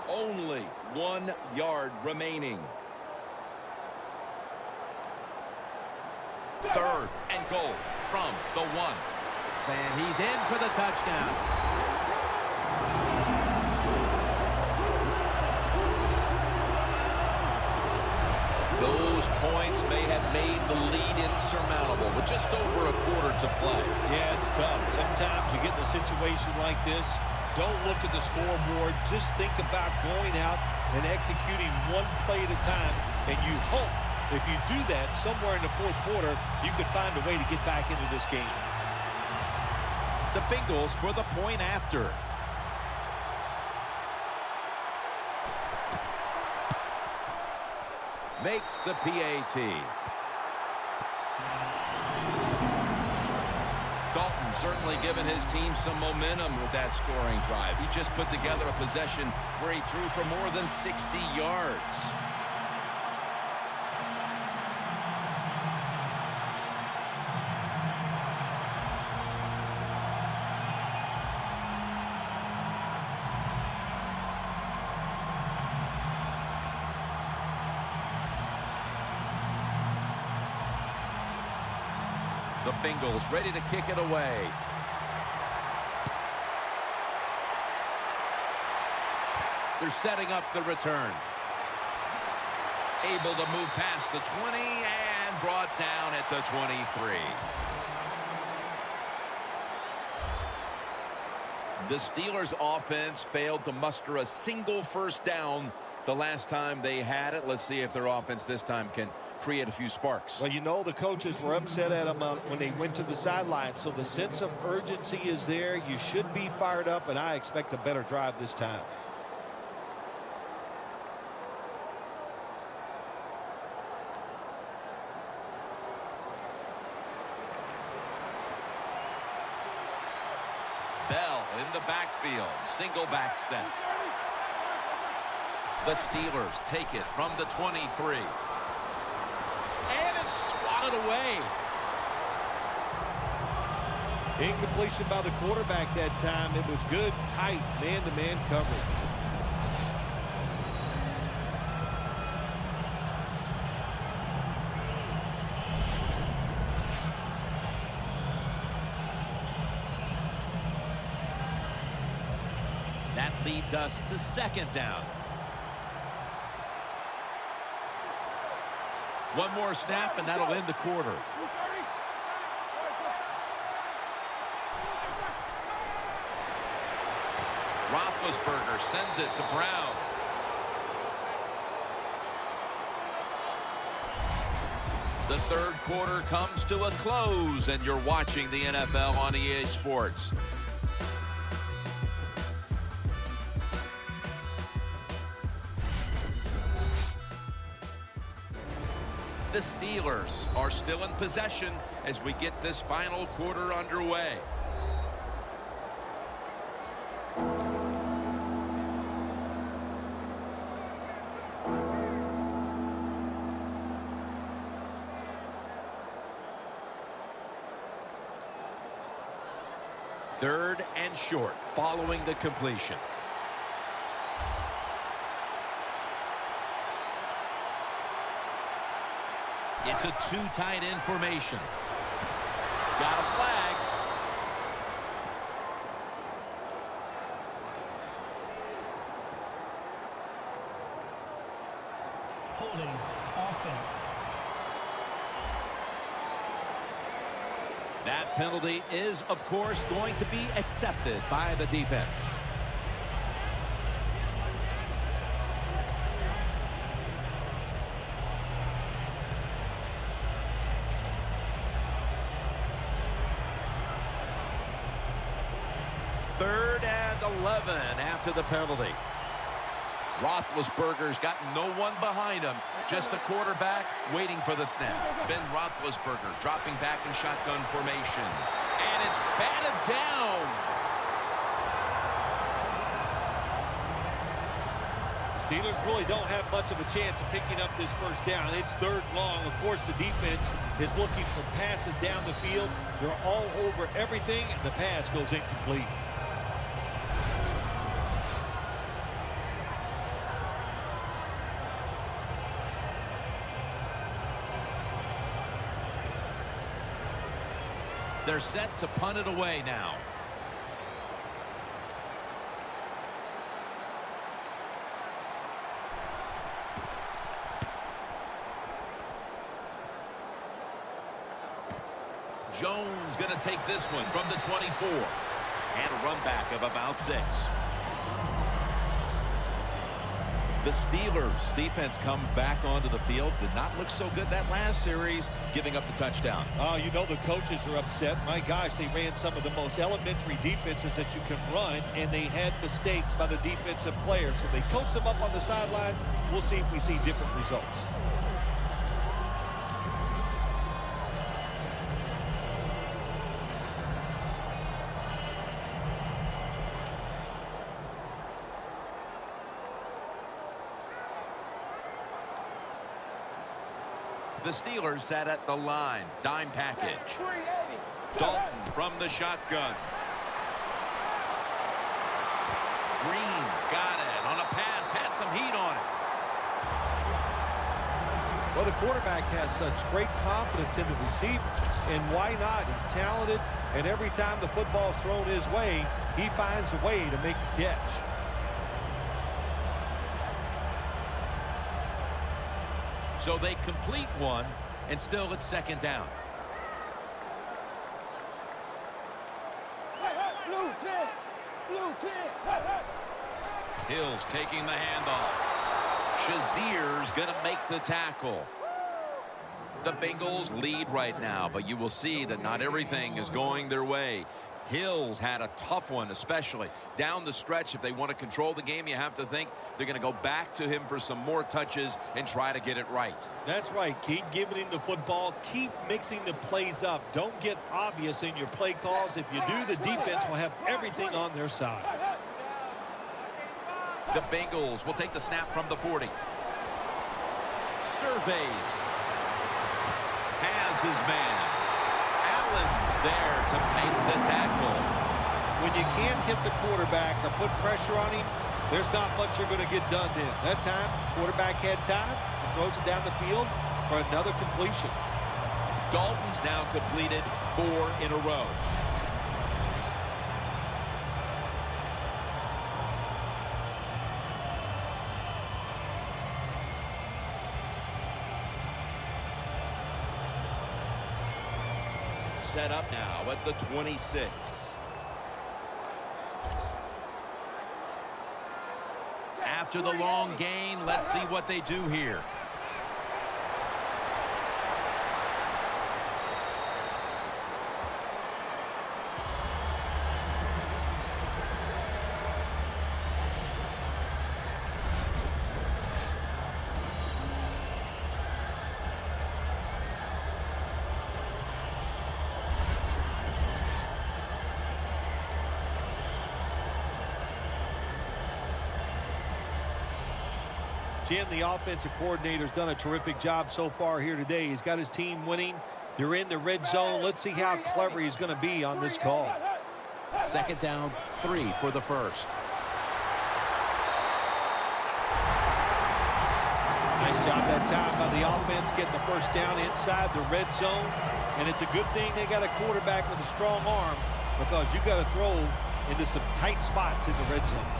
Only 1 yard remaining. Third and goal from the 1. And he's in for the touchdown. Those points may have made the lead insurmountable with just over a quarter to play. Yeah, it's tough. Sometimes you get in a situation like this, don't look at the scoreboard. Just think about going out and executing one play at a time. And you hope if you do that somewhere in the 4th quarter, you could find a way to get back into this game. The Bengals for the point after. Makes the PAT. Dalton certainly given his team some momentum with that scoring drive. He just put together a possession where he threw for more than 60 yards. The Bengals ready to kick it away. They're setting up the return. Able to move past the 20 and brought down at the 23. The Steelers offense failed to muster a single first down the last time they had it. Let's see if their offense this time can create a few sparks. Well, you know the coaches were upset at them when they went to the sideline, so the sense of urgency is there. You should be fired up, and I expect a better drive this time. Bell in the backfield, single back set. The Steelers take it from the 23. And it's swatted away. Incompletion by the quarterback that time. It was good, tight, man-to-man coverage. That leads us to second down. One more snap, and that'll end the quarter. Roethlisberger sends it to Brown. The third quarter comes to a close, and you're watching the NFL on EA Sports. The Steelers are still in possession as we get this final quarter underway. Third and short following the completion. It's a two tight end formation. Got a flag. Holding offense. That penalty is, of course, going to be accepted by the defense. Third and 11 after the penalty. Roethlisberger's got no one behind him, just a quarterback waiting for the snap. Ben Roethlisberger dropping back in shotgun formation. And it's batted down. The Steelers really don't have much of a chance of picking up this first down. It's third and long. Of course, the defense is looking for passes down the field. They're all over everything, and the pass goes incomplete. They're set to punt it away now. Jones going to take this one from the 24. And a run back of about 6. The Steelers defense comes back onto the field. Did not look so good that last series, giving up the touchdown. Oh, you know the coaches are upset. My gosh, they ran some of the most elementary defenses that you can run, and they had mistakes by the defensive players. So they coached them up on the sidelines. We'll see if we see different results. The Steelers sat at the line. Dime package. Dalton from the shotgun. Green's got it on a pass. Had some heat on it. Well, the quarterback has such great confidence in the receiver. And why not? He's talented. And every time the football's thrown his way, he finds a way to make the catch. So they complete one, and still it's second down. Hill's taking the handoff. Shazier's going to make the tackle. The Bengals lead right now, but you will see that not everything is going their way. Hill's had a tough one, especially down the stretch. If they want to control the game, you have to think they're going to go back to him for some more touches and try to get it right. That's right. Keep giving him the football. Keep mixing the plays up. Don't get obvious in your play calls. If you do, the defense will have everything on their side. The Bengals will take the snap from the 40. Surveys. Has his man. Allen's there to make the tackle. When you can't hit the quarterback or put pressure on him, there's not much you're going to get done then. That time, quarterback had time and throws it down the field for another completion. Dalton's now completed 4 in a row. set up now at the 26. After the long gain, let's see what they do here. Jim, the offensive coordinator's done a terrific job so far here today. He's got his team winning. They're in the red zone. Let's see how clever he's going to be on this call. Second down, 3 for the first. Nice job that time by the offense getting the first down inside the red zone. And it's a good thing they got a quarterback with a strong arm, because you got to throw into some tight spots in the red zone.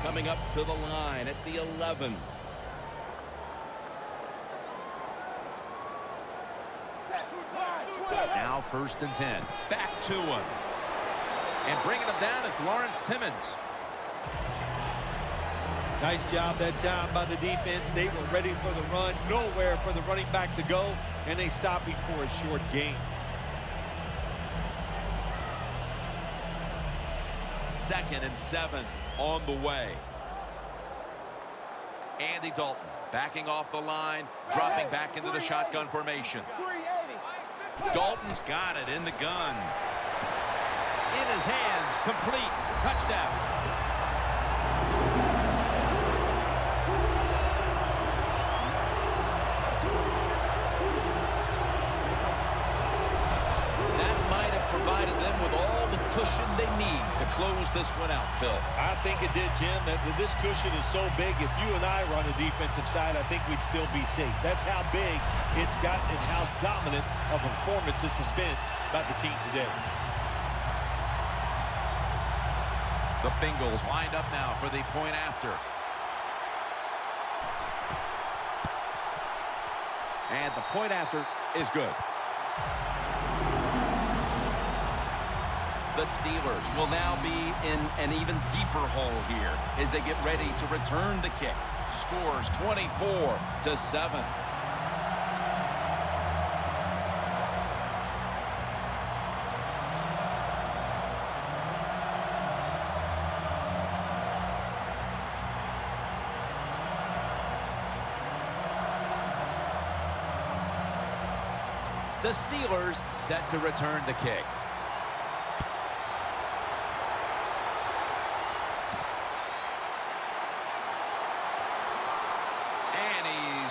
Coming up to the line at the 11. Now 1st and 10. Back to him. And bringing him down, it's Lawrence Timmons. Nice job that time by the defense. They were ready for the run. Nowhere for the running back to go. And they stopped him for a short gain. 2nd and 7 on the way. Andy Dalton backing off the line, dropping back into the shotgun formation. Dalton's got it in the gun. In his hands, complete, touchdown. Provided them with all the cushion they need to close this one out, Phil. I think it did, Jim. This cushion is so big, if you and I were on the defensive side, I think we'd still be safe. That's how big it's gotten and how dominant of a performance this has been by the team today. The Bengals lined up now for the point after. And the point after is good. The Steelers will now be in an even deeper hole here as they get ready to return the kick. Scores 24-7. The Steelers set to return the kick.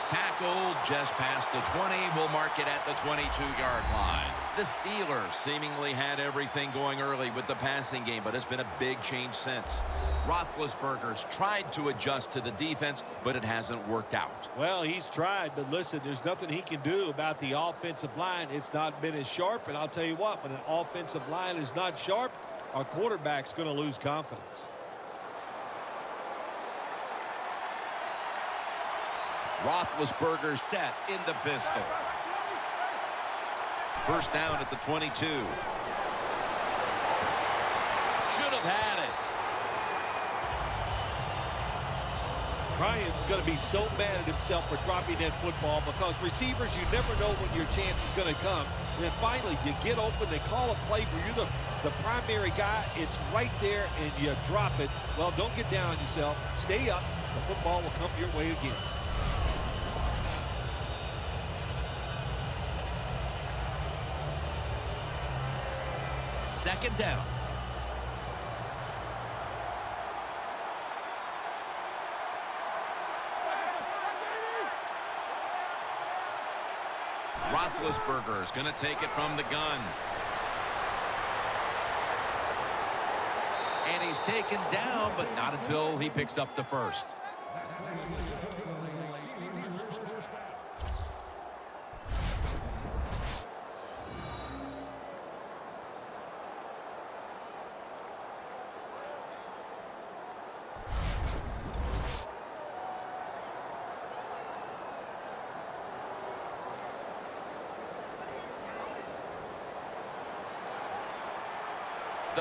Tackled just past the 20. We'll mark it at the 22-yard line. The Steelers seemingly had everything going early with the passing game, but it's been a big change since. Roethlisberger's tried to adjust to the defense, but it hasn't worked out. Well, he's tried, but listen, there's nothing he can do about the offensive line. It's not been as sharp, and I'll tell you what, when an offensive line is not sharp, our quarterback's going to lose confidence. Roethlisberger set in the pistol. First down at the 22. Should have had it. Ryan's going to be so mad at himself for dropping that football, because receivers, you never know when your chance is going to come. And then finally, you get open, they call a play where you're the primary guy. It's right there, and you drop it. Well, don't get down on yourself. Stay up. The football will come your way again. Second down. Roethlisberger is going to take it from the gun. And he's taken down, but not until he picks up the first.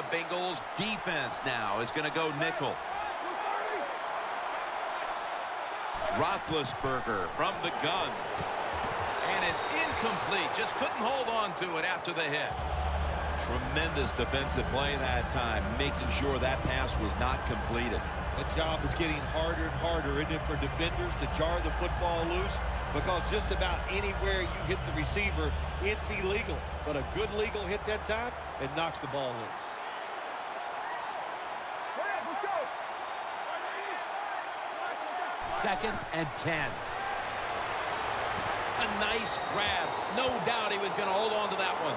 The Bengals defense now is going to go nickel. Roethlisberger from the gun. And it's incomplete. Just couldn't hold on to it after the hit. Tremendous defensive play that time, making sure that pass was not completed. The job is getting harder and harder, isn't it, for defenders to jar the football loose? Because just about anywhere you hit the receiver, it's illegal. But a good legal hit that time, it knocks the ball loose. Second and 10. A nice grab. No doubt he was going to hold on to that one.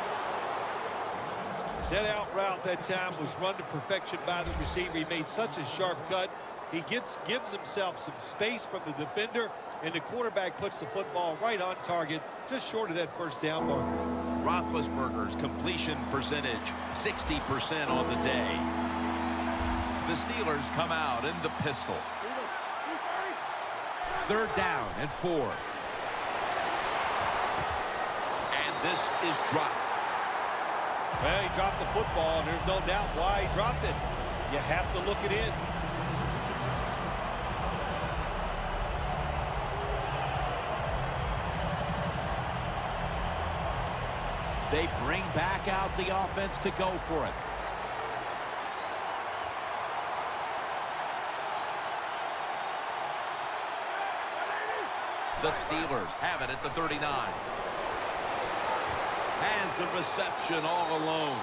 That out route that time was run to perfection by the receiver. He made such a sharp cut. He gives himself some space from the defender, and the quarterback puts the football right on target, just short of that first down marker. Roethlisberger's completion percentage, 60% on the day. The Steelers come out in the pistol. Third down and 4. And this is dropped. Well, he dropped the football, and there's no doubt why he dropped it. You have to look it in. They bring back out the offense to go for it. The Steelers have it at the 39. Has the reception all alone.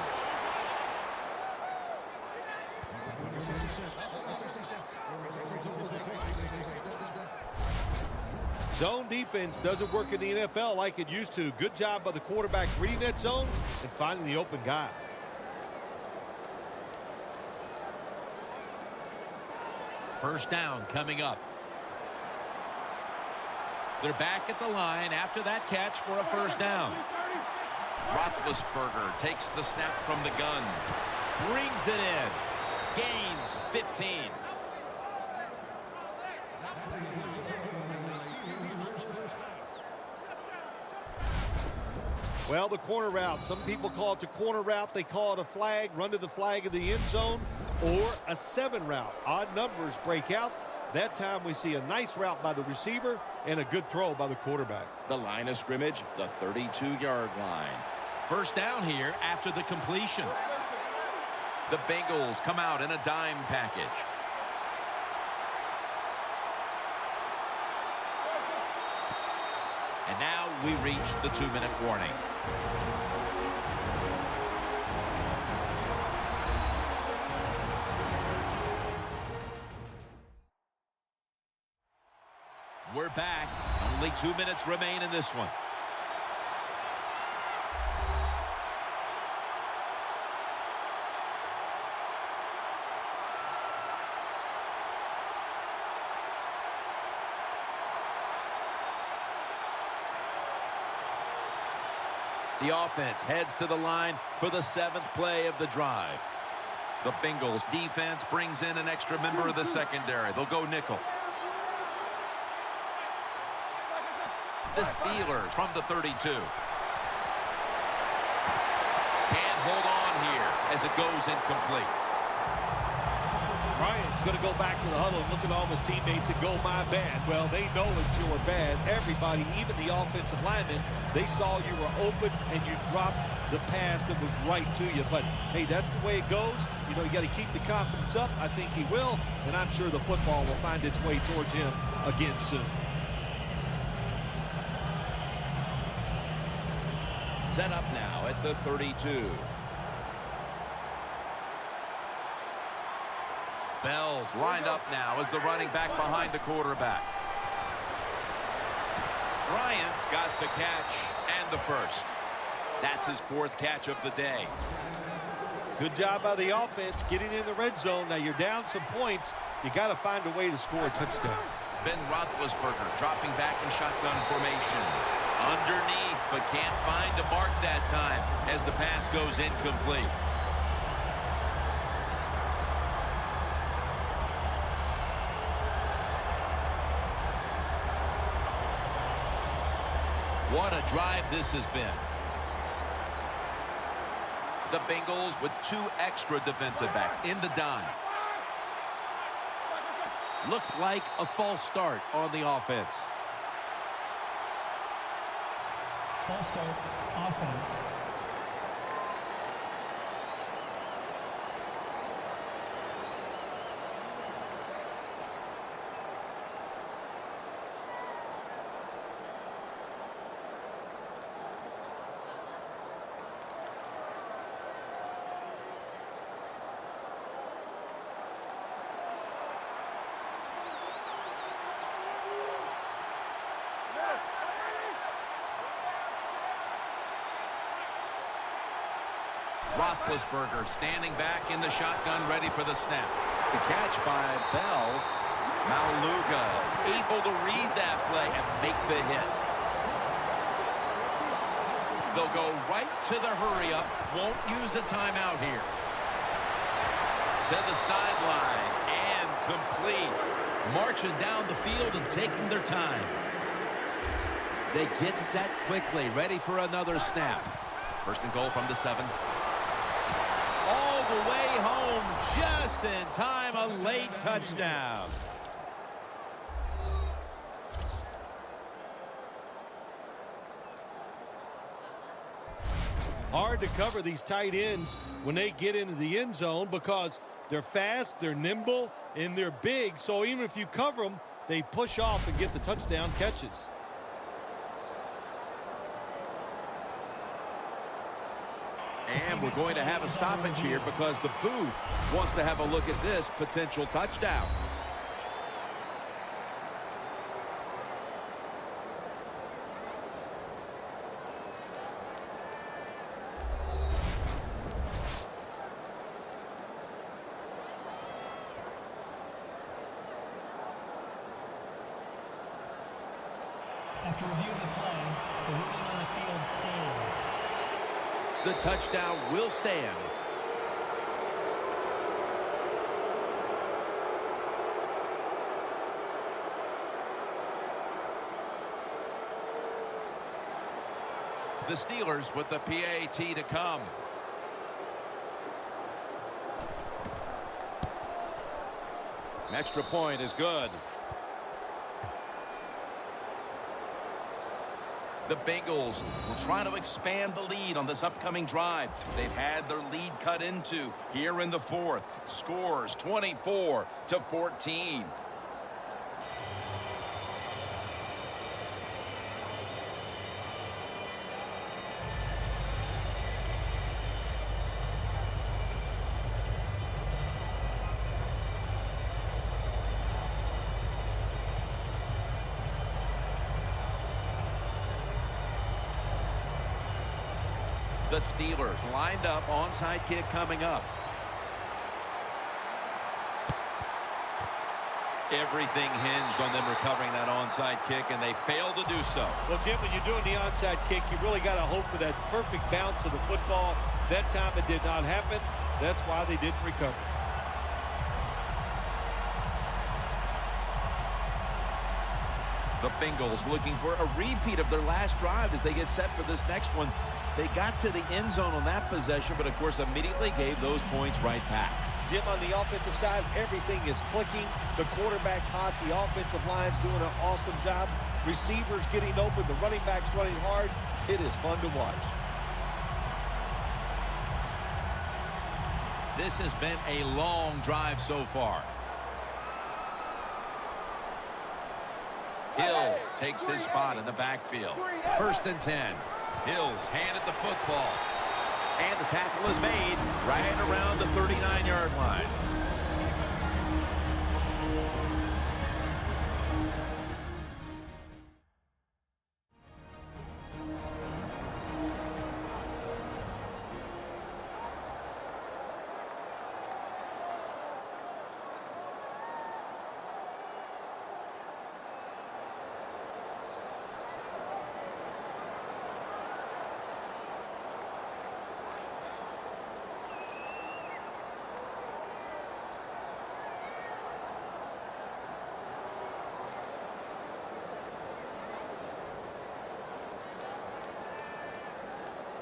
Zone defense doesn't work in the NFL like it used to. Good job by the quarterback reading that zone and finding the open guy. First down coming up. They're back at the line after that catch for a first down. Roethlisberger takes the snap from the gun. Brings it in. Gains 15. Well, the corner route. Some people call it the corner route. They call it a flag, run to the flag of the end zone, or a 7 route. Odd numbers break out. That time we see a nice route by the receiver and a good throw by the quarterback. The line of scrimmage, the 32-yard line. First down here after the completion. The Bengals come out in a dime package. And now we reach the 2-minute warning. We're back. Only 2 minutes remain in this one. The offense heads to the line for the 7th play of the drive. The Bengals defense brings in an extra member of the secondary. They'll go nickel. The Steelers from the 32. Can't hold on here as it goes incomplete. Ryan's going to go back to the huddle and look at all his teammates and go, my bad. Well, they know it's your bad. Everybody, even the offensive linemen, they saw you were open and you dropped the pass that was right to you. But, hey, that's the way it goes. You know, you got to keep the confidence up. I think he will, and I'm sure the football will find its way towards him again soon. Set up now at the 32. Bell's lined up now as the running back behind the quarterback. Bryant's got the catch and the first. That's his 4th catch of the day. Good job by the offense getting in the red zone. Now you're down some points. You got to find a way to score a touchdown. Ben Roethlisberger dropping back in shotgun formation. Underneath, but can't find a mark that time as the pass goes incomplete. What a drive this has been. The Bengals with 2 extra defensive backs in the dime. Looks like a false start on the offense. False start, offense. Roethlisberger standing back in the shotgun, ready for the snap. The catch by Bell. Maluga is able to read that play and make the hit. They'll go right to the hurry-up. Won't use a timeout here. To the sideline and complete. Marching down the field and taking their time. They get set quickly, ready for another snap. First and goal from the 7. All the way home, just in time, a late touchdown. Hard to cover these tight ends when they get into the end zone because they're fast, they're nimble, and they're big. So even if you cover them, they push off and get the touchdown catches. And we're going to have a stoppage here because the booth wants to have a look at this potential touchdown. After review of the play, the ruling on the field stands. The touchdown will stand. The Steelers with the PAT to come. An extra point is good. The Bengals will try to expand the lead on this upcoming drive. They've had their lead cut into here in the 4th. Scores 24-14. The Steelers lined up, onside kick coming up. Everything hinged on them recovering that onside kick, and they failed to do so. Well, Jim, when you're doing the onside kick, you really got to hope for that perfect bounce of the football. That time it did not happen. That's why they didn't recover. The Bengals looking for a repeat of their last drive as they get set for this next one. They got to the end zone on that possession, but of course immediately gave those points right back. Jim, on the offensive side, everything is clicking. The quarterback's hot. The offensive line's doing an awesome job. Receivers getting open. The running backs running hard. It is fun to watch. This has been a long drive so far. Hill takes his spot in the backfield. 1st and 10. Hill's handed the football. And the tackle is made right around the 39-yard line.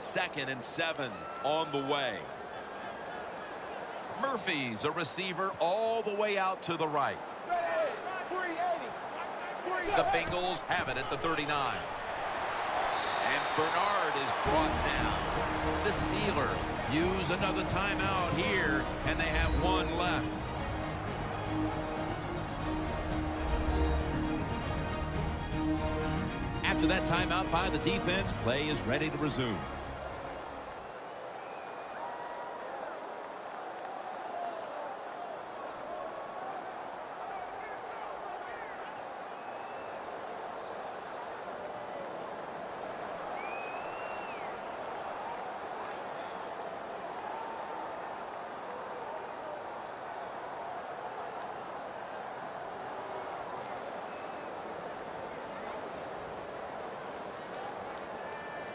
2nd and 7 on the way. Murphy's a receiver all the way out to the right. The Bengals have it at the 39. And Bernard is brought down. The Steelers use another timeout here, and they have one left. After that timeout by the defense, play is ready to resume.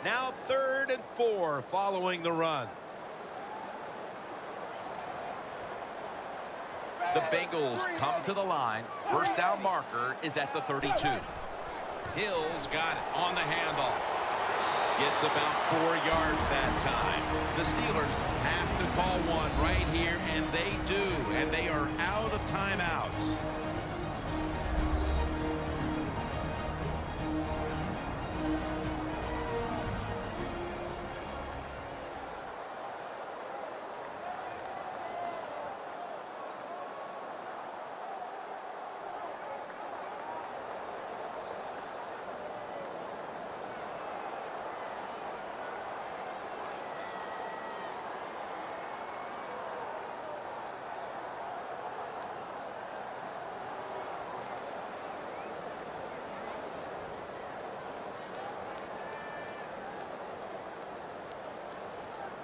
Now 3rd and 4 following the run. The Bengals come to the line. First down marker is at the 32. Hill's got it on the handoff. Gets about 4 yards that time. The Steelers have to call one right here, and they do. And they are out of timeouts.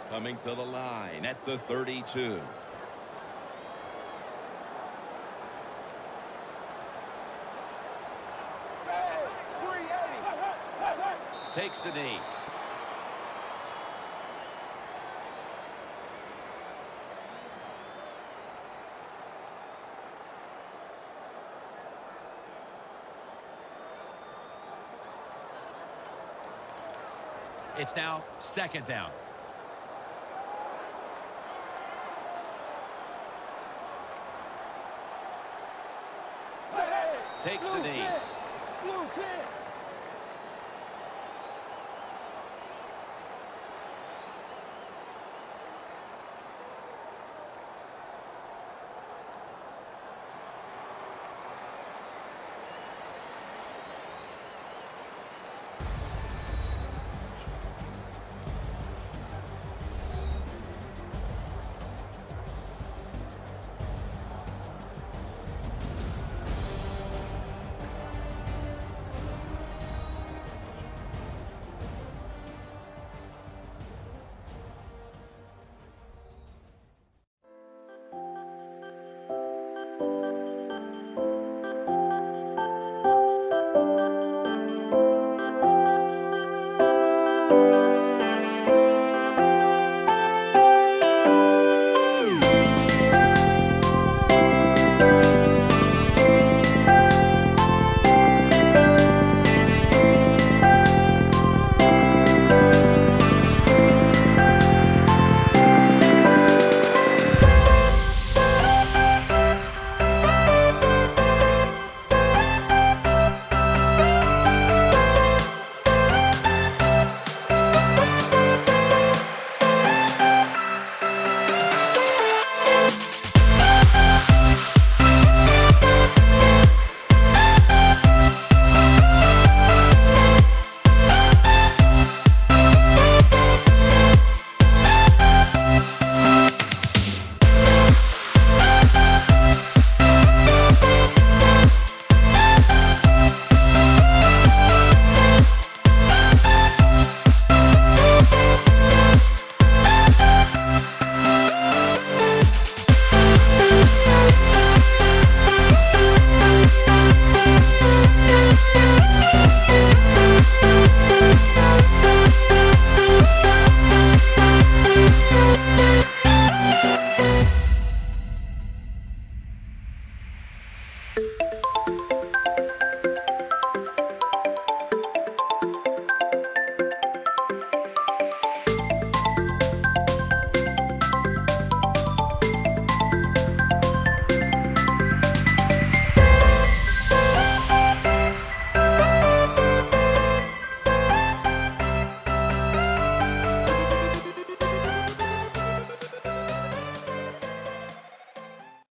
Coming to the line at the 32. Takes a knee. It's now 2nd down. Takes a knee.